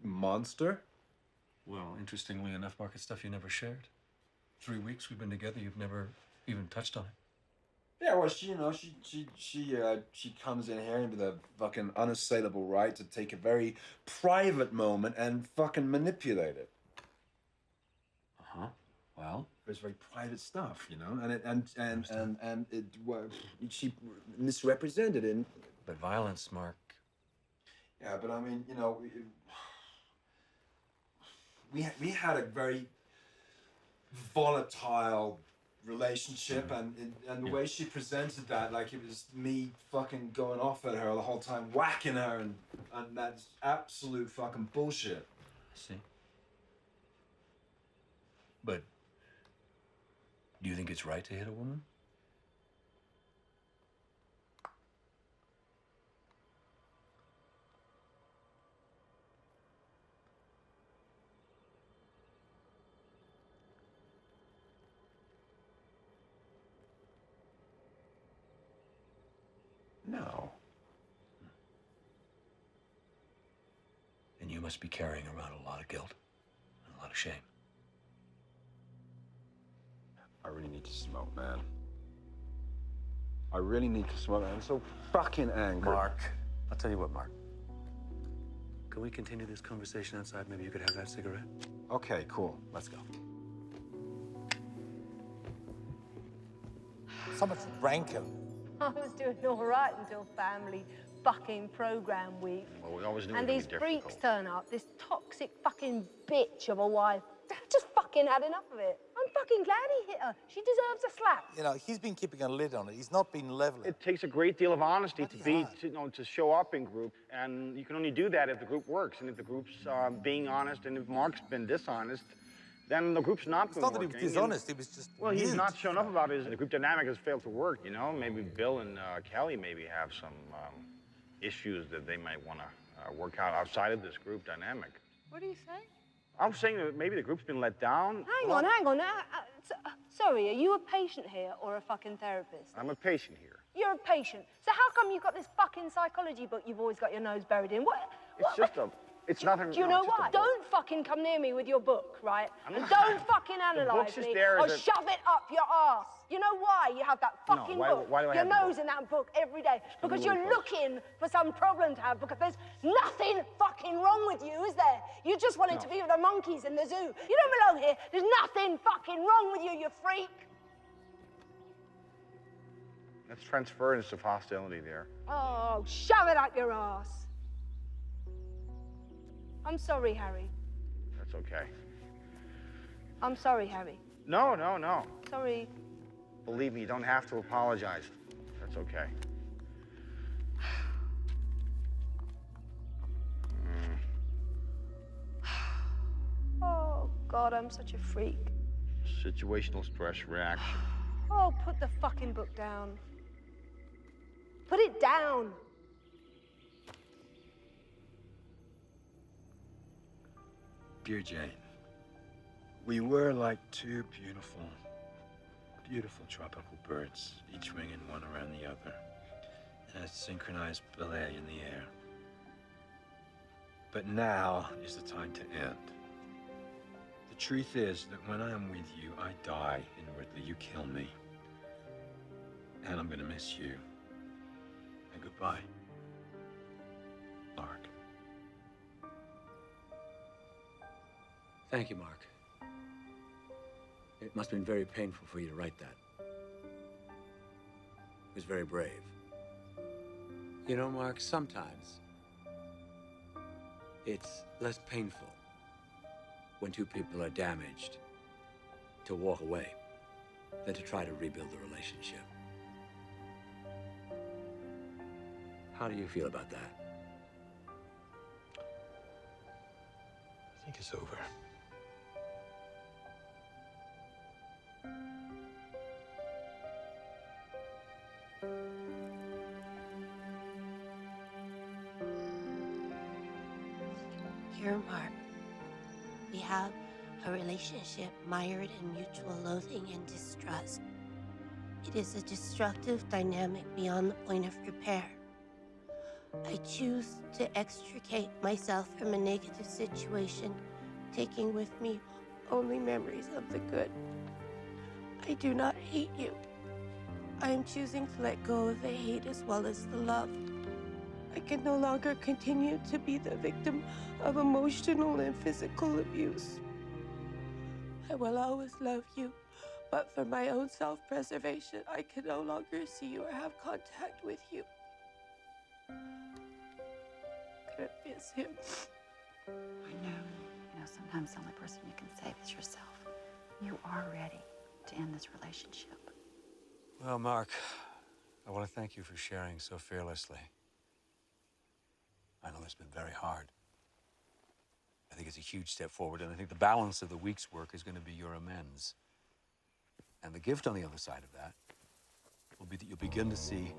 monster. Well, interestingly enough, Mark, it's stuff you never shared. 3 weeks we've been together, you've never even touched on it. Yeah, well, she comes in here with a fucking unassailable right to take a very private moment and fucking manipulate it. Uh-huh. Well, it's very private stuff, you know, and she misrepresented it. But violence, Mark. Yeah, but I mean, you know, we had a very volatile relationship, and the way she presented that, like it was me fucking going off at her the whole time, whacking her, and that's absolute fucking bullshit. I see. But do you think it's right to hit a woman? No. Then you must be carrying around a lot of guilt and a lot of shame. I really need to smoke, man. I really need to smoke. I'm so fucking angry. Mark, I'll tell you what, Mark. Can we continue this conversation outside? Maybe you could have that cigarette? Okay, cool. Let's go. So much rancor. I was doing all right until family fucking program week. Well, we always knew And it would these be freaks difficult. turn up, this toxic fucking bitch of a wife. I just fucking had enough of it. I'm fucking glad he hit her. She deserves a slap. You know, he's been keeping a lid on it. He's not been leveling. It takes a great deal of honesty to show up in group, and you can only do that if the group works, and if the group's being honest, and if Mark's been dishonest, then the group's not It's been not that working. he was dishonest, he was just Well, he's mute. not shown up about it. The group dynamic has failed to work, you know? Maybe Bill and Kelly maybe have some issues that they might want to work out outside of this group dynamic. What do you say? I'm saying that maybe the group's been let down. Hang on. Sorry, are you a patient here or a fucking therapist? I'm a patient here. You're a patient. So how come you've got this fucking psychology book you've always got your nose buried in? It's nothing. Do you know what? Don't fucking come near me with your book, right? And don't fucking analyse just me there or as a- shove it up your ass. You know why you have that fucking book? why do I your have the nose in that book every day? Because really you're looking for some problem to have, because there's nothing fucking wrong with you, is there? You just wanted to be with the monkeys in the zoo. You don't belong here. There's nothing fucking wrong with you, you freak. That's transference of hostility there. Oh, shove it up your ass. I'm sorry, Harry. That's okay. I'm sorry, Harry. No. Sorry. Believe me, you don't have to apologize. That's okay. Oh, God, I'm such a freak. Situational stress reaction. Oh, put the fucking book down. Put it down. Dear Jane, we were like two beautiful tropical birds, each winging one around the other, in a synchronized ballet in the air. But now is the time to end. The truth is that when I am with you, I die inwardly. You kill me. And I'm gonna miss you. And goodbye, Mark. Thank you, Mark. It must have been very painful for you to write that. It was very brave. You know, Mark, sometimes it's less painful when two people are damaged to walk away than to try to rebuild the relationship. How do you feel about that? I think it's over. Here, Mark. We have a relationship mired in mutual loathing and distrust. It is a destructive dynamic beyond the point of repair. I choose to extricate myself from a negative situation, taking with me only memories of the good. I do not hate you. I am choosing to let go of the hate as well as the love. I can no longer continue to be the victim of emotional and physical abuse. I will always love you, but for my own self-preservation, I can no longer see you or have contact with you. I'm gonna miss him. I know. You know, sometimes the only person you can save is yourself. You are ready to end this relationship. Well, Mark, I want to thank you for sharing so fearlessly. I know it's been very hard. I think it's a huge step forward, and I think the balance of the week's work is going to be your amends. And the gift on the other side of that will be that you'll begin to see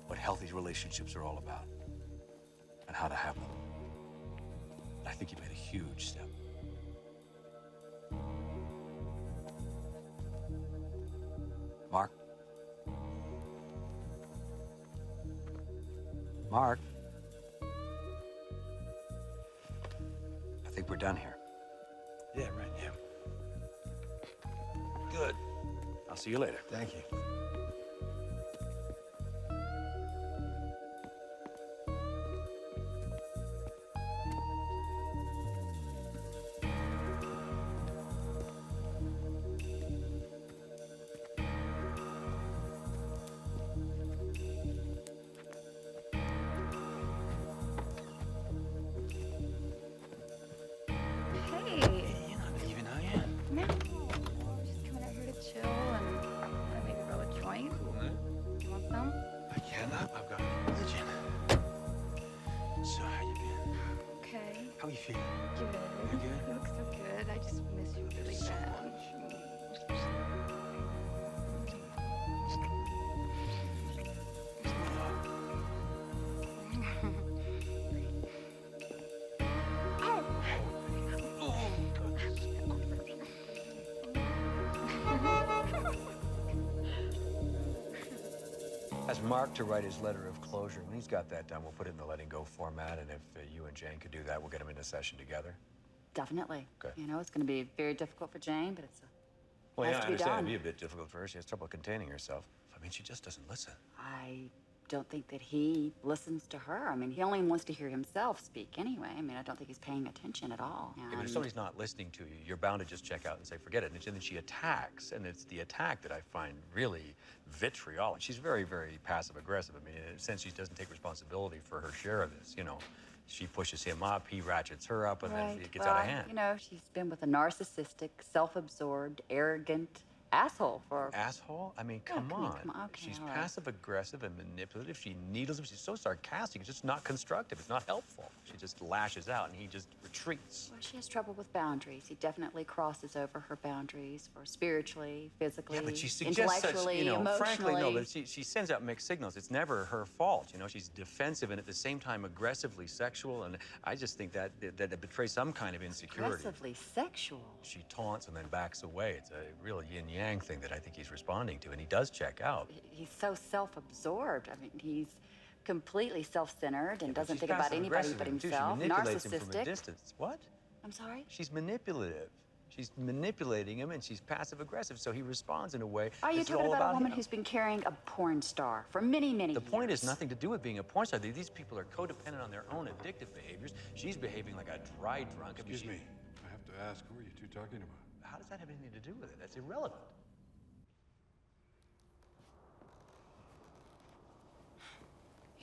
what healthy relationships are all about and how to have them. I think you made a huge step. Mark? Mark? I think we're done here. Yeah, right, yeah. Good. I'll see you later. Thank you. Ask Mark to write his letter of closure. When he's got that done, we'll put it in the letting go format, and if you and Jane could do that, we'll get him into session together. Definitely. Okay. You know, it's going to be very difficult for Jane, but it's Well, yeah, has I to be understand done. it'd be a bit difficult for her. She has trouble containing herself. I mean, she just doesn't listen. I don't think that he listens to her. I mean, he only wants to hear himself speak anyway. I mean, I don't think he's paying attention at all. Yeah, but if And- somebody's not listening to you, you're bound to just check out and say, forget it. And then she attacks, and it's the attack that I find really vitriolic. She's very, very passive-aggressive. I mean, in a sense, she doesn't take responsibility for her share of this, you know. She pushes him up, he ratchets her up, and then it gets out of hand. You know, she's been with a narcissistic, self-absorbed, arrogant asshole for... Asshole? I mean, Yeah, come come on. on, okay, She's all right. passive-aggressive and manipulative. She needles him. She's so sarcastic. It's just not constructive. It's not helpful. She just lashes out, and he just retreats. Well, she has trouble with boundaries. He definitely crosses over her boundaries for spiritually, physically, Yeah, but she suggests such, intellectually, you know, emotionally. frankly, no, but she sends out mixed signals. It's never her fault, you know. She's defensive and at the same time aggressively sexual, and I just think that it betrays some kind of insecurity. Aggressively sexual. She taunts and then backs away. It's a real yin-yang thing that I think he's responding to, and he does check out. He's so self-absorbed. I mean, he's completely self-centered and doesn't She's think about anybody passive-aggressive but too. himself. She manipulates him from a Narcissistic. distance. What? I'm sorry? She's manipulative. She's manipulating him, and she's passive-aggressive, so he responds in a way Are you that's talking all about a woman him. who's been carrying a porn star for many, many The years? point has nothing to do with being a porn star. These people are codependent on their own addictive behaviors. She's behaving like a dry drunk. Excuse me. I have to I ask, who are you two talking about? How does that have anything to do with it? That's irrelevant.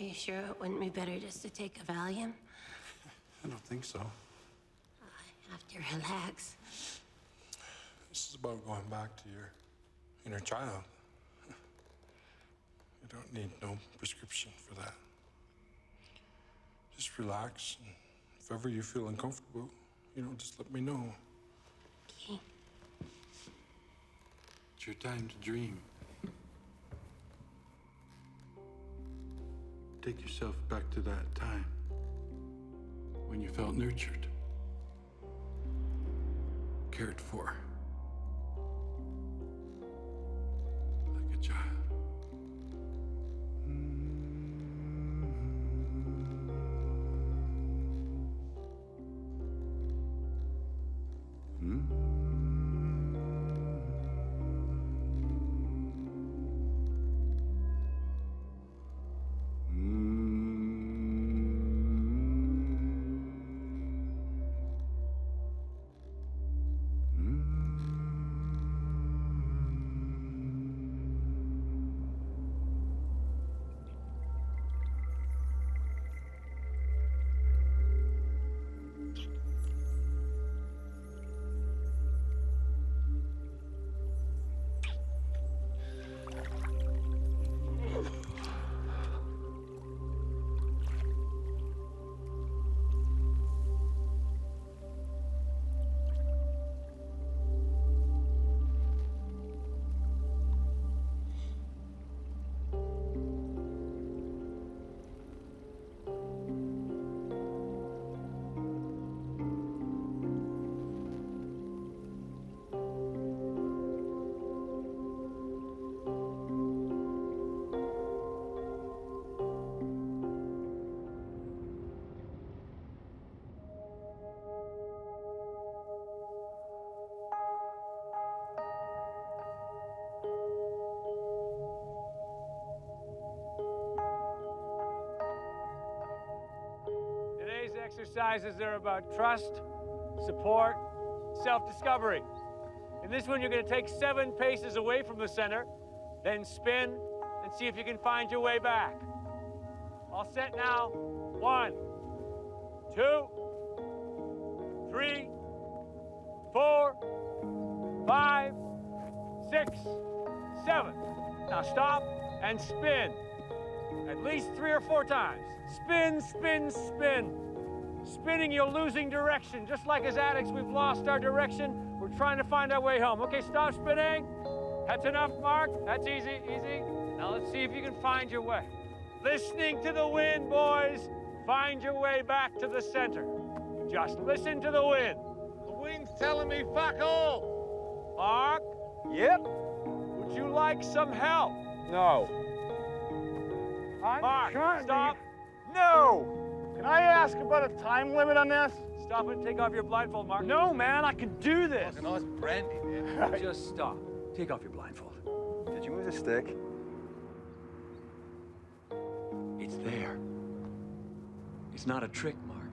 Are you sure it wouldn't be better just to take a Valium? I don't think so. I have to relax. This is about going back to your inner child. You don't need no prescription for that. Just relax, and if ever you feel uncomfortable, just let me know. Okay. It's your time to dream. Take yourself back to that time when you felt nurtured, cared for, like a child. Today's exercises are about trust, support, self-discovery. In this one, you're going to take 7 paces away from the center, then spin and see if you can find your way back. All set now. 1, 2, 3, 4, 5, 6, 7. Now stop and spin. At least 3 or 4 times. Spin, spin, spin. Spinning, you're losing direction. Just like as addicts, we've lost our direction. We're trying to find our way home. Okay, stop spinning. That's enough, Mark. That's easy, easy. Now let's see if you can find your way. Listening to the wind, boys. Find your way back to the center. Just listen to the wind. The wind's telling me fuck all. Mark? Yep. Would you like some help? No. Mark, stop. No! Can I ask about a time limit on this? Stop and take off your blindfold, Mark. No, man, I can do this. Fucking nice brandy, man. Just stop. Take off your blindfold. Did you move the stick? It's there. It's not a trick, Mark.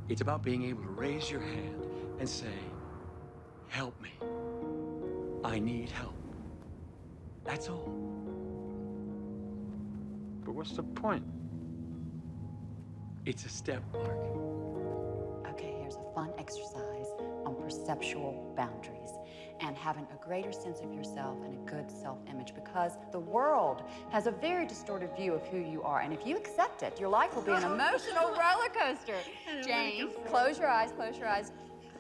It's about being able to raise your hand and say, help me. I need help. That's all. But what's the point? It's a step, Mark. Okay, here's a fun exercise on perceptual boundaries and having a greater sense of yourself and a good self-image, because the world has a very distorted view of who you are, and if you accept it, your life will be an emotional roller coaster. Jane, close your eyes, close your eyes.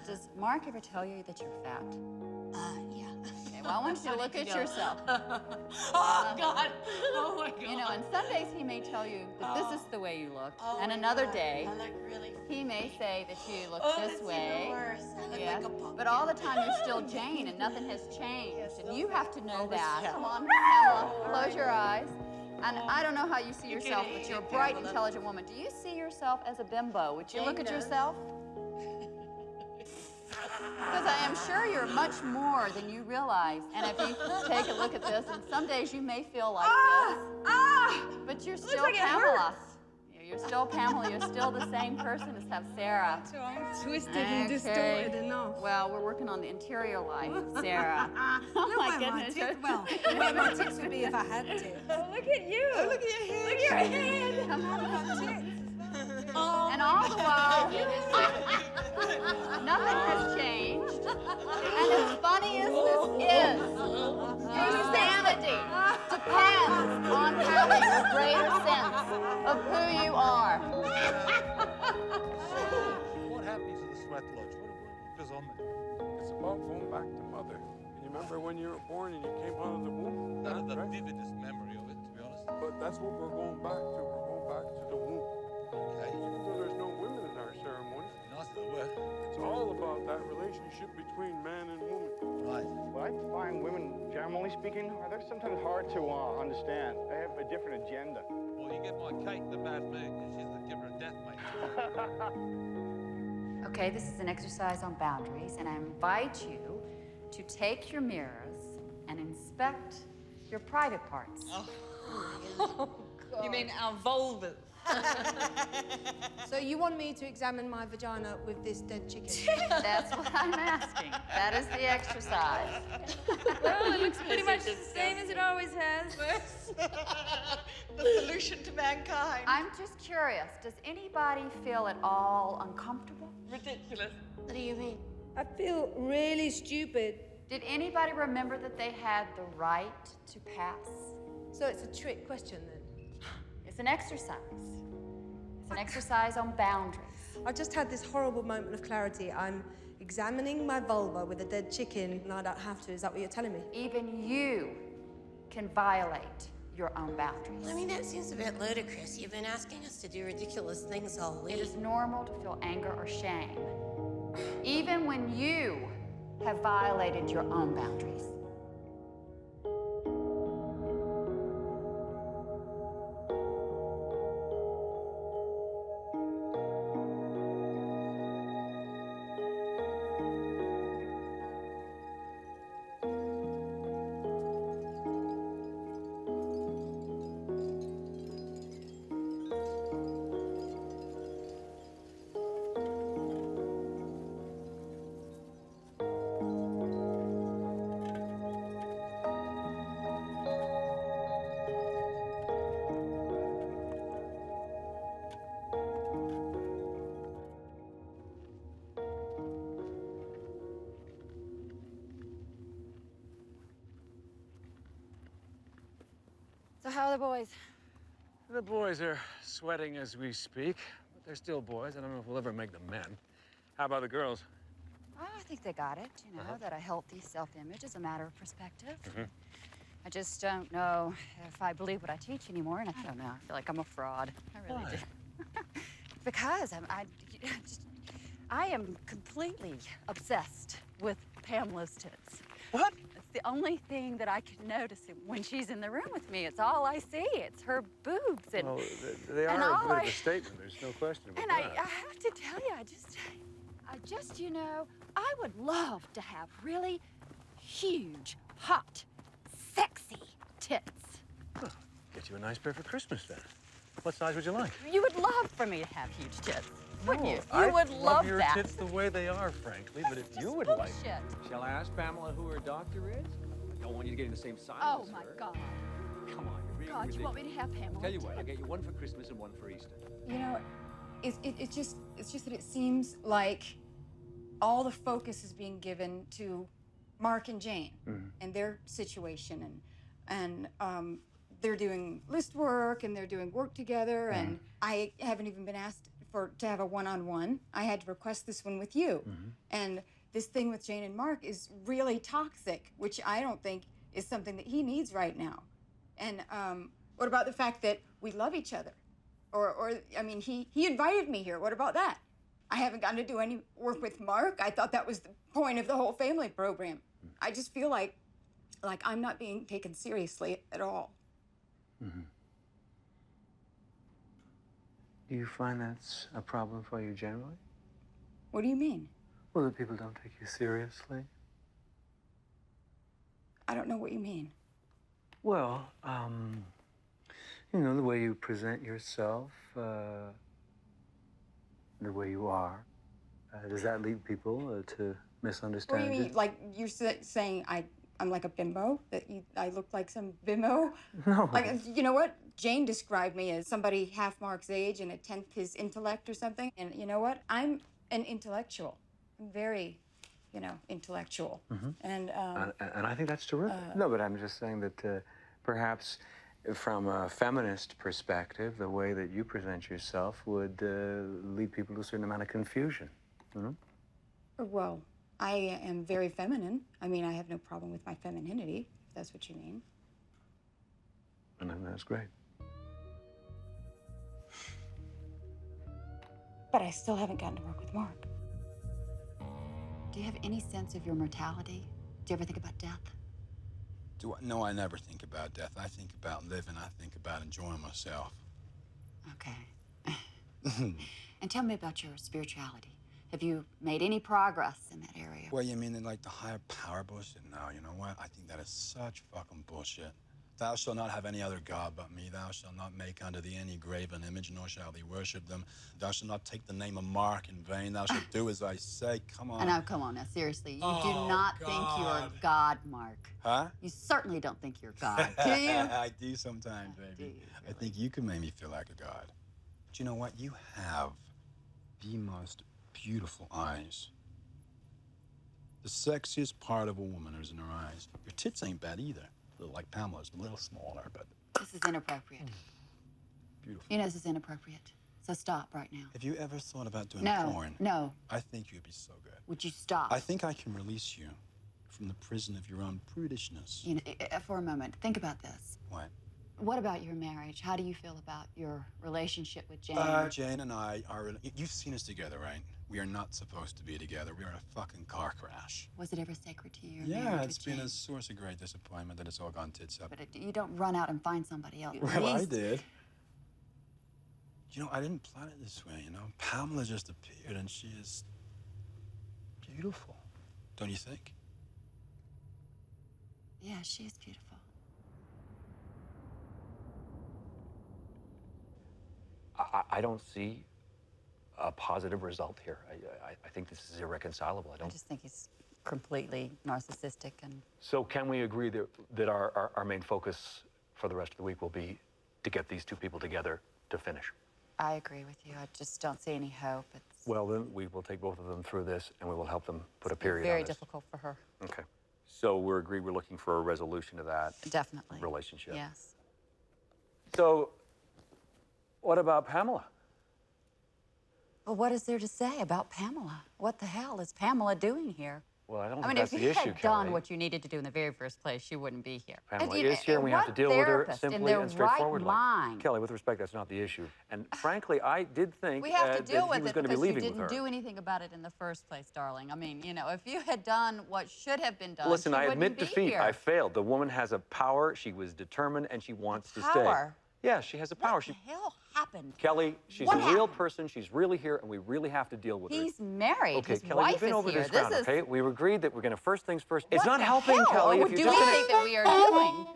Does Mark ever tell you that you're fat? Yeah. Okay, well, I want you to look at yourself. Oh, God. Oh, my God. You know, and some days he may tell you that this is the way you look, and another day he may say that you look this way. Even worse. I look Yes, like a pumpkin. but all the time you're still Jane, and nothing has changed, and you have to know that. yeah. Come on, Pamela, close your eyes. And I don't know how you see yourself, but you're a bright, intelligent woman. Do you see yourself as a bimbo? Would you look at yourself? Because I am sure you're much more than you realize. And if you take a look at this, and some days you may feel like this, but you're still like it Pamela. hurts. You're still Pamela. You're still the same person as have Sarah. So I'm twisted and distorted enough. Well, we're working on the interior life of Sarah. Look where my tits, well, where my tits would be if I had tits. Oh, look at you. Oh, look at your head. Look at your head. Come on, I've got tits. And all the while, nothing has changed. And as funny as this is, your sanity depends on having a greater sense of who you are. What happens to the sweat lodge? What goes on there? It's about going back to mother. And you remember when you were born and you came out of the womb? None of the vividest memory of it, to be honest. But that's what we're going back to. We're going back to the womb. Okay. Even though there's no women in our ceremony. Nice if there were. It's all about that relationship between man and woman. Right. Well, I find women, generally speaking, they're sometimes hard to understand. They have a different agenda. Well, you get my Kate the bad man, because she's the giver of death, mate. Okay, this is an exercise on boundaries, and I invite you to take your mirrors and inspect your private parts. You mean our vulvas? So you want me to examine my vagina with this dead chicken? That's what I'm asking. That is the exercise. Well, it looks pretty much the same as it always has. The solution to mankind. I'm just curious, does anybody feel at all uncomfortable? Ridiculous. What do you mean? I feel really stupid. Did anybody remember that they had the right to pass? So it's a trick question then? It's an exercise. It's an exercise on boundaries. I just had this horrible moment of clarity. I'm examining my vulva with a dead chicken and I don't have to. Is that what you're telling me? Even you can violate your own boundaries. I mean, that seems a bit ludicrous. You've been asking us to do ridiculous things all week. It is normal to feel anger or shame, even when you have violated your own boundaries. So how are the boys? The boys are sweating as we speak, but they're still boys. I don't know if we'll ever make them men. How about the girls? Oh, I think they got it, you know, that a healthy self-image is a matter of perspective. I just don't know if I believe what I teach anymore, and I don't know. I feel like I'm a fraud. I really do. Because I am completely obsessed with Pamela's tits. What? It's the only thing that I can notice when she's in the room with me. It's all I see. It's her boobs and. Well, they are a bit of a statement. There's no question about and that. I have to tell you, I just, you know, I would love to have really huge, hot, sexy tits. Well, get you a nice pair for Christmas then. What size would you like? You would love for me to have huge tits, wouldn't you? I You would love your that. tits the way they are, frankly, but if you would like. Shall I ask Pamela who her doctor is? I don't want you to get in the same size Oh as my her. God. Come on, you're being God, you want me to ridiculous. have Pamela? Tell you what, I'll get you one for Christmas and one for Easter. You know, it's just that it seems like all the focus is being given to Mark and Jane and their situation, and they're doing list work and they're doing work together, and I haven't even been asked to have a one-on-one. I had to request this one with you, and this thing with Jane and Mark is really toxic, which I don't think is something that he needs right now. And what about the fact that we love each other? Or I mean, he invited me here. What about that? I haven't gotten to do any work with Mark. I thought that was the point of the whole family program. I just feel like I'm not being taken seriously at all. Do you find that's a problem for you generally? What do you mean? Well, that people don't take you seriously. I don't know what you mean. Well, You know, the way you present yourself, the way you are. Does that lead people to misunderstand What do you mean? Like you're saying I'm like a bimbo? I look like some bimbo? No. Like, you know what? Jane described me as somebody half Mark's age and a tenth his intellect or something. And you know what? I'm an intellectual. I'm very, intellectual. Mhm. And I think that's terrific. No, but I'm just saying that perhaps from a feminist perspective, the way that you present yourself would lead people to a certain amount of confusion. Well, I am very feminine. I mean, I have no problem with my femininity, if that's what you mean. And that's great. But I still haven't gotten to work with Mark. Do you have any sense of your mortality? Do you ever think about death? No, I never think about death. I think about living. I think about enjoying myself. Okay. And tell me about your spirituality. Have you made any progress in that area? Well, you mean in like the higher power bullshit? No, you know what? I think that is such fucking bullshit. Thou shalt not have any other god but me. Thou shalt not make unto thee any graven image, nor shall thee worship them. Thou shalt not take the name of Mark in vain. Thou shalt do as I say. Come on. Now, come on, now, seriously. You do not think you're God, Mark. Huh? You certainly don't think you're God, do you? I do sometimes, baby. I think you can make me feel like a god. But you know what? You have the most beautiful eyes. The sexiest part of a woman is in her eyes. Your tits ain't bad either. A little like Pamela's, a little smaller, but This is inappropriate. beautiful. You know this is inappropriate. So stop right now. Have you ever thought about doing No, porn? no. I think you'd be so good. Would you stop? I think I can release you from the prison of your own prudishness. You know, for a moment, think about this. What? What about your marriage? How do you feel about your relationship with Jane? Jane and I are... You've seen us together, right? We are not supposed to be together. We are a fucking car crash. Was it ever sacred to you? Yeah, it's been a source of great disappointment that it's all gone tits up. But you don't run out and find somebody else. Well, I did. You know, I didn't plan it this way, you know? Pamela just appeared and she is beautiful. Don't you think? Yeah, she is beautiful. I don't see a positive result here. I think this is irreconcilable. I just think he's completely narcissistic and... So can we agree that our main focus for the rest of the week will be to get these two people together to finish? I agree with you. I just don't see any hope. It's Well, then we will take both of them through this and we will help them put a period very on this. difficult for her. Okay. So we're agreed we're looking for a resolution to that Definitely. relationship. Yes. So what about Pamela? Well, what is there to say about Pamela? What the hell is Pamela doing here? Well, I don't I think mean, that's if the you issue, had done Kelly. what you needed to do in the very first place, she wouldn't be here. Pamela And, is here, and we have to what deal with her therapist in simply their and straightforwardly. right mind? Kelly, with respect, that's not the issue. And frankly, I did think We have to that deal he with was it going to be because you leaving with didn't her. do anything about it in the first place, darling. I mean, if you had done what should have been done, Listen, she I wouldn't admit be defeat. here. I failed. The woman has a power. She was determined, and she wants to stay. Power? Yeah, she has a power. What the hell happened? Kelly, she's What a real person. She's really here, and we really have to deal with her. He's married. Okay, His Kelly, wife we've been is over here. this ground, is... okay? We agreed that we're going to first things first. It's What not the helping, hell Kelly, are if we you're doing just gonna... anything that we are doing?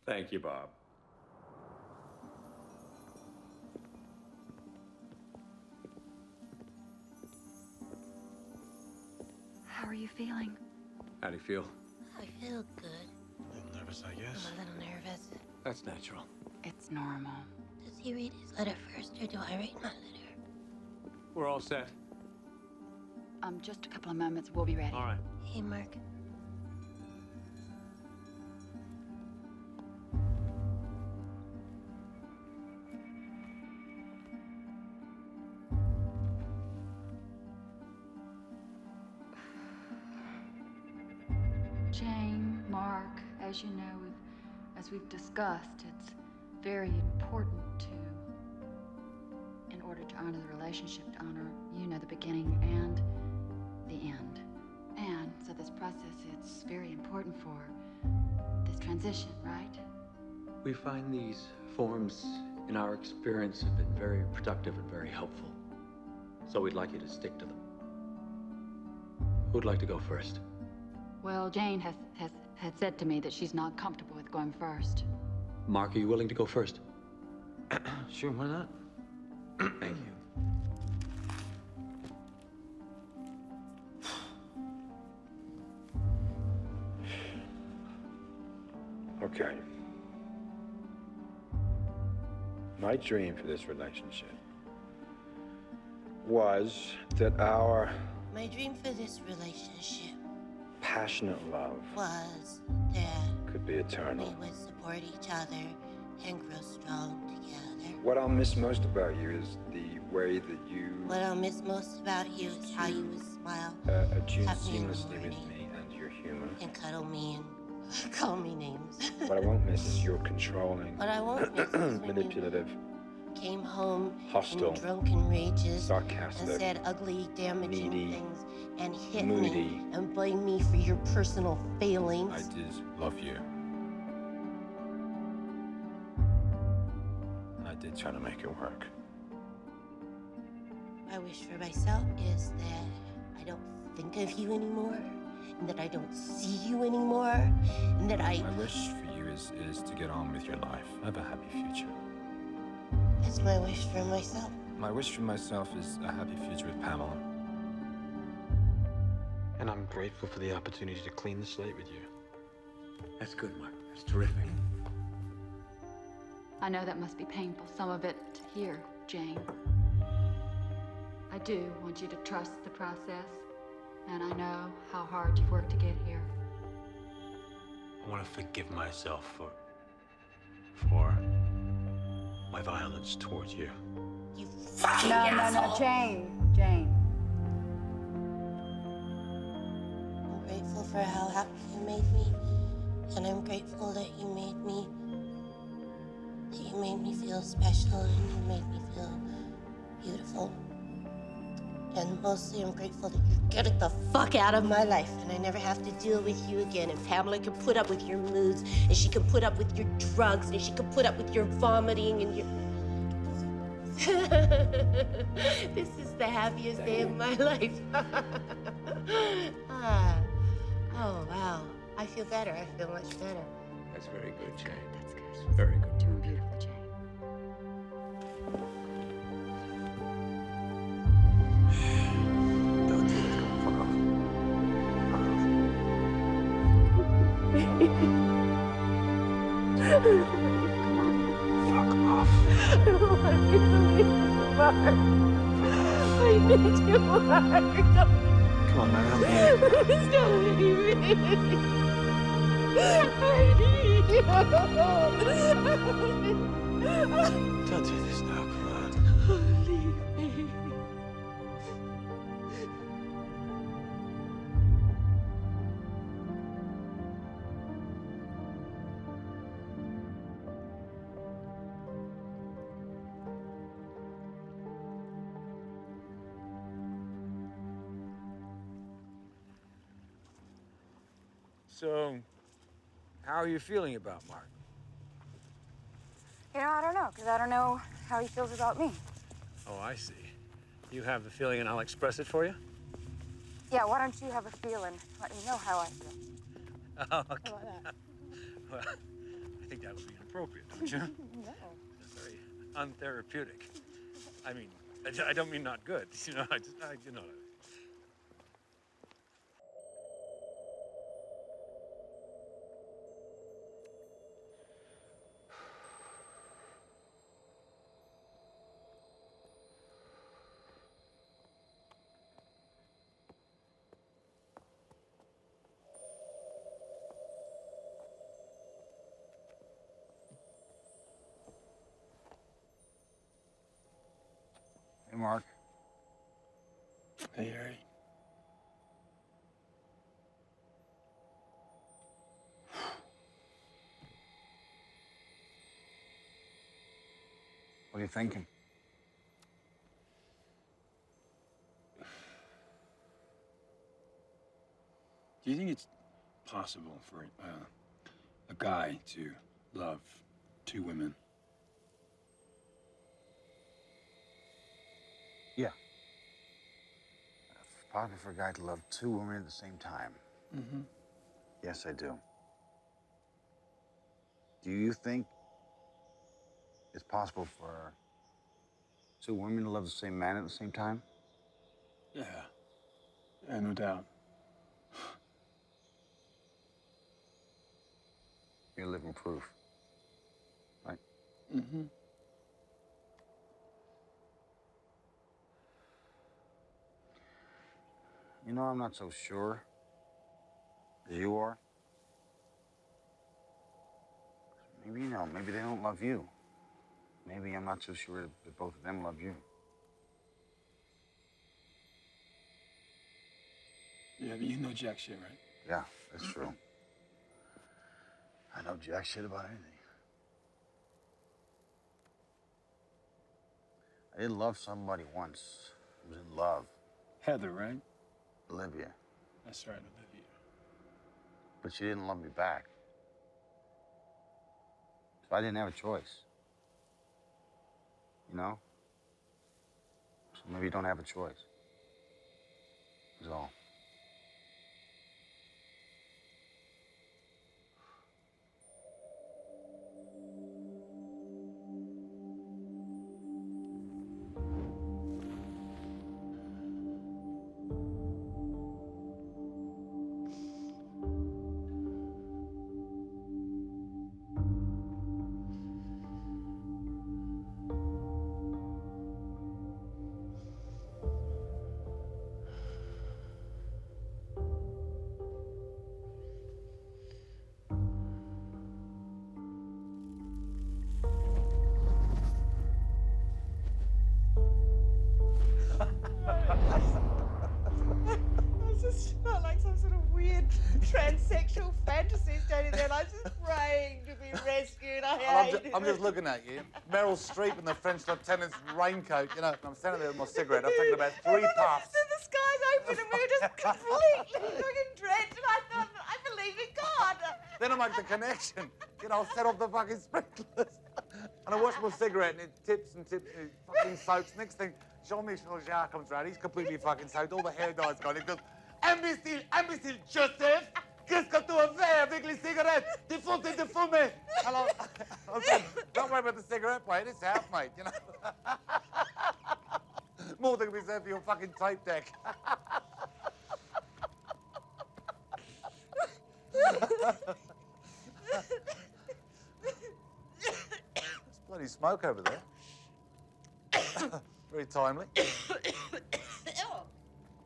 Thank you, Bob. How are you feeling? How do you feel? I feel good. A little nervous, I guess. I'm a little nervous. That's natural. It's normal. Does he read his letter first, or do I read my letter? We're all set. Just a couple of moments. We'll be ready. All right. Hey, Mark. Jane, Mark, as you know, as we've discussed, it's very important in order to honor the relationship, to honor, the beginning and the end. And so this process, it's very important for this transition, right? We find these forms in our experience, have been very productive and very helpful. So we'd like you to stick to them. Who'd like to go first? Well, Jane has said to me that she's not comfortable with going first. Mark, are you willing to go first? Sure, why not? Thank you. Okay. My dream for this relationship was that our My dream for this relationship passionate love was that could be eternal. we would support each other and grow strong together. What I'll miss most about you is the way that you What I'll miss most about you is how you would smile attune at me in the seamlessly with morning me and your humor. and cuddle me and call me names. What I won't miss is your controlling, What I won't miss is when manipulative, came home hostile, in drunken rages sarcastic, and said ugly, damaging needy, things and hit moody. me and blame me for your personal failings. I did love you. And I did try to make it work. My wish for myself is that I don't think of you anymore, and that I don't see you anymore, and that My wish for you is to get on with your life. Have a happy future. That's my wish for myself. My wish for myself is a happy future with Pamela. And I'm grateful for the opportunity to clean the slate with you. That's good, Mark. That's terrific. I know that must be painful, some of it to hear, Jane. I do want you to trust the process, and I know how hard you've worked to get here. I want to forgive myself for my violence towards you. You fucking No, asshole! Jane. I'm grateful for how happy you made me, and I'm grateful that you made me feel special, and you made me feel beautiful. And mostly I'm grateful that you're getting the fuck out of my life and I never have to deal with you again. And Pamela can put up with your moods, and she can put up with your drugs, and she can put up with your vomiting and your... This is the happiest day of my life. Oh, wow. I feel better. I feel much better. That's very good, Jane. That's good. Very good. Doing beautiful, Jane. Don't do this. Fuck off. Fuck off. I need you, Mark. Come on, man, I'm here. Please don't leave me. I need you. Don't do this now, come on. Leave me. So, how are you feeling about Mark? You know, I don't know, because I don't know how he feels about me. Oh, I see. You have the feeling and I'll express it for you? Yeah, why don't you have a feel and let me know how I feel? Oh, okay. Well, I think that would be inappropriate, don't you? No. Very untherapeutic. I mean, I don't mean not good. You know, you know. Hey, Mark. Hey, Harry. What are you thinking? Do you think it's possible for a guy to love two women possible for a guy to love two women at the same time? Mm-hmm. Yes, I do. Do you think it's possible for two women to love the same man at the same time? Yeah. Yeah, no doubt. You're living proof, right? Mm-hmm. You know, I'm not so sure as you are. Maybe, you know, maybe they don't love you. Maybe I'm not so sure that both of them love you. Yeah, but you know jack shit, right? Yeah, that's true. I know jack shit about anything. I did love somebody once. I was in love. Heather, right? Olivia. That's right, Olivia. But she didn't love me back. So I didn't have a choice. You know? So maybe you don't have a choice. That's all. I just felt like some sort of weird transsexual fantasy standing there, and I was just praying to be rescued. I'm just looking at you. Meryl Streep in the French Lieutenant's raincoat, you know, and I'm standing there with my cigarette. I've taken about 3 puffs. Then the skies opened and we were just completely fucking drenched, and I thought, I believe in God. Then I make the connection. You know, I'll set off the fucking sprinklers. And I wash my cigarette and it tips and tips and it fucking soaks. Next thing, Jean-Michel Jarre comes around. He's completely fucking soaked. All the hair dye's gone. He goes, imbécile, imbécile, Joseph, qu'est-ce que tu as fait avec les cigarettes? Défoncer de fumer. And I said, don't worry about the cigarette, mate. It's out, mate, you know. More than can be said for your fucking tape deck. There's bloody smoke over there. Very timely.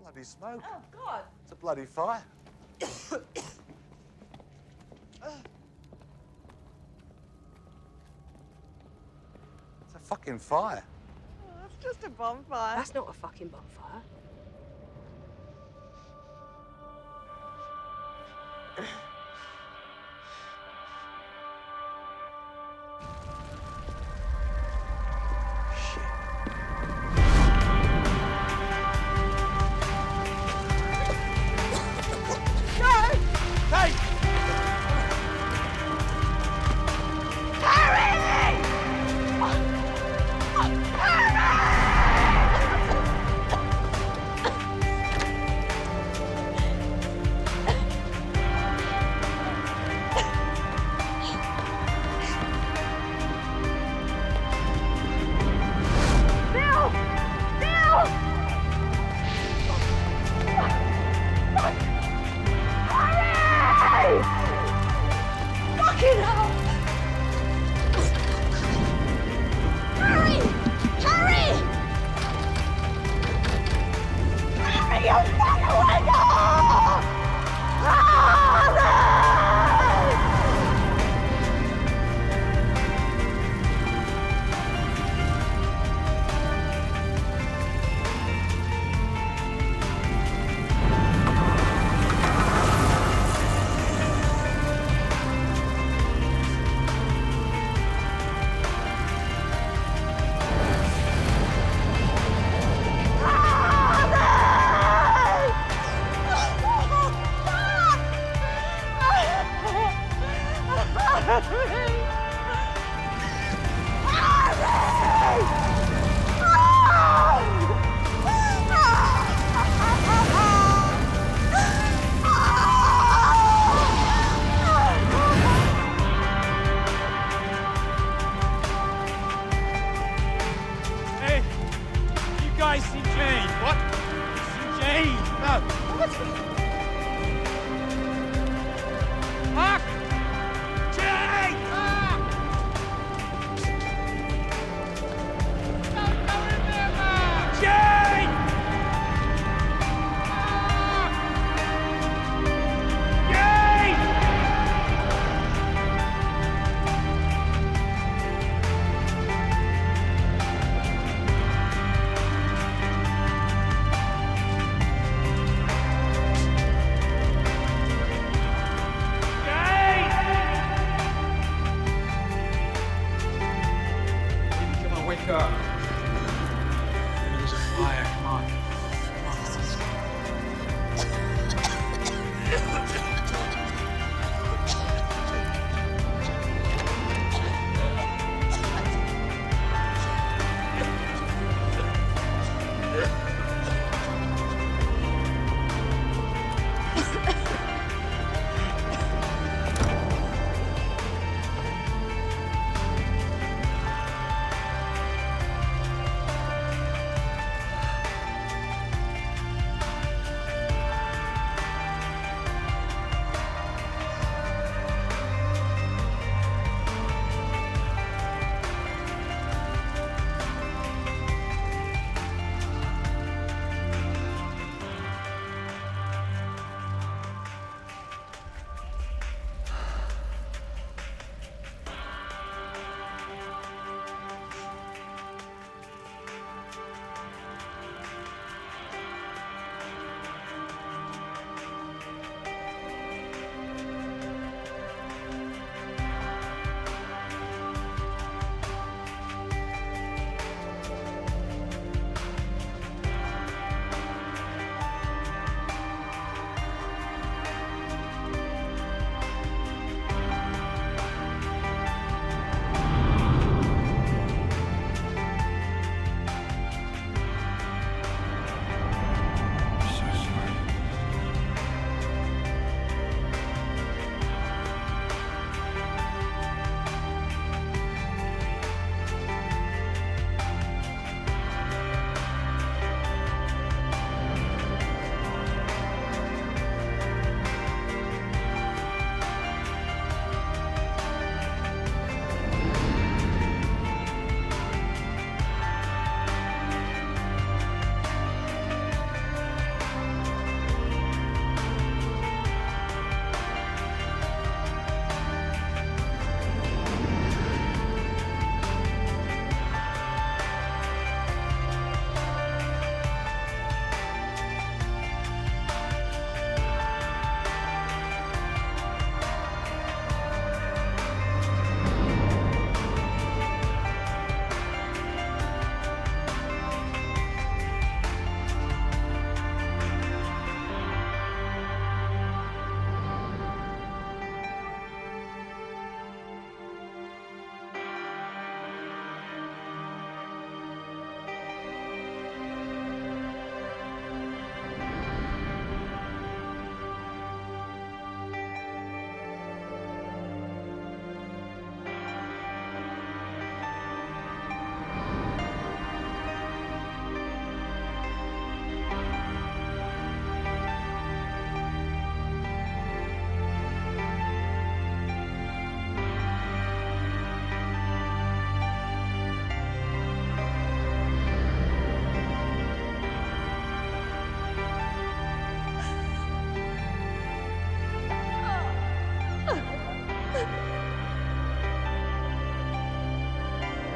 Bloody smoke. Oh, God. It's a bloody fire. It's a fucking fire. Oh, it's just a bonfire. That's not a fucking bonfire.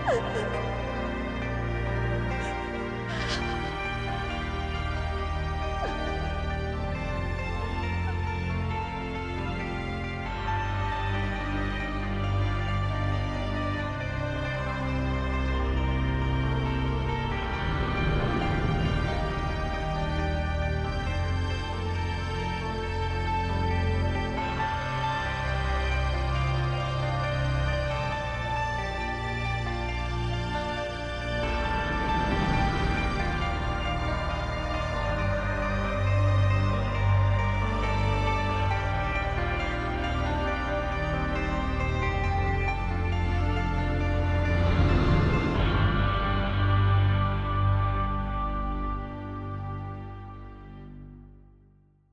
Rupert!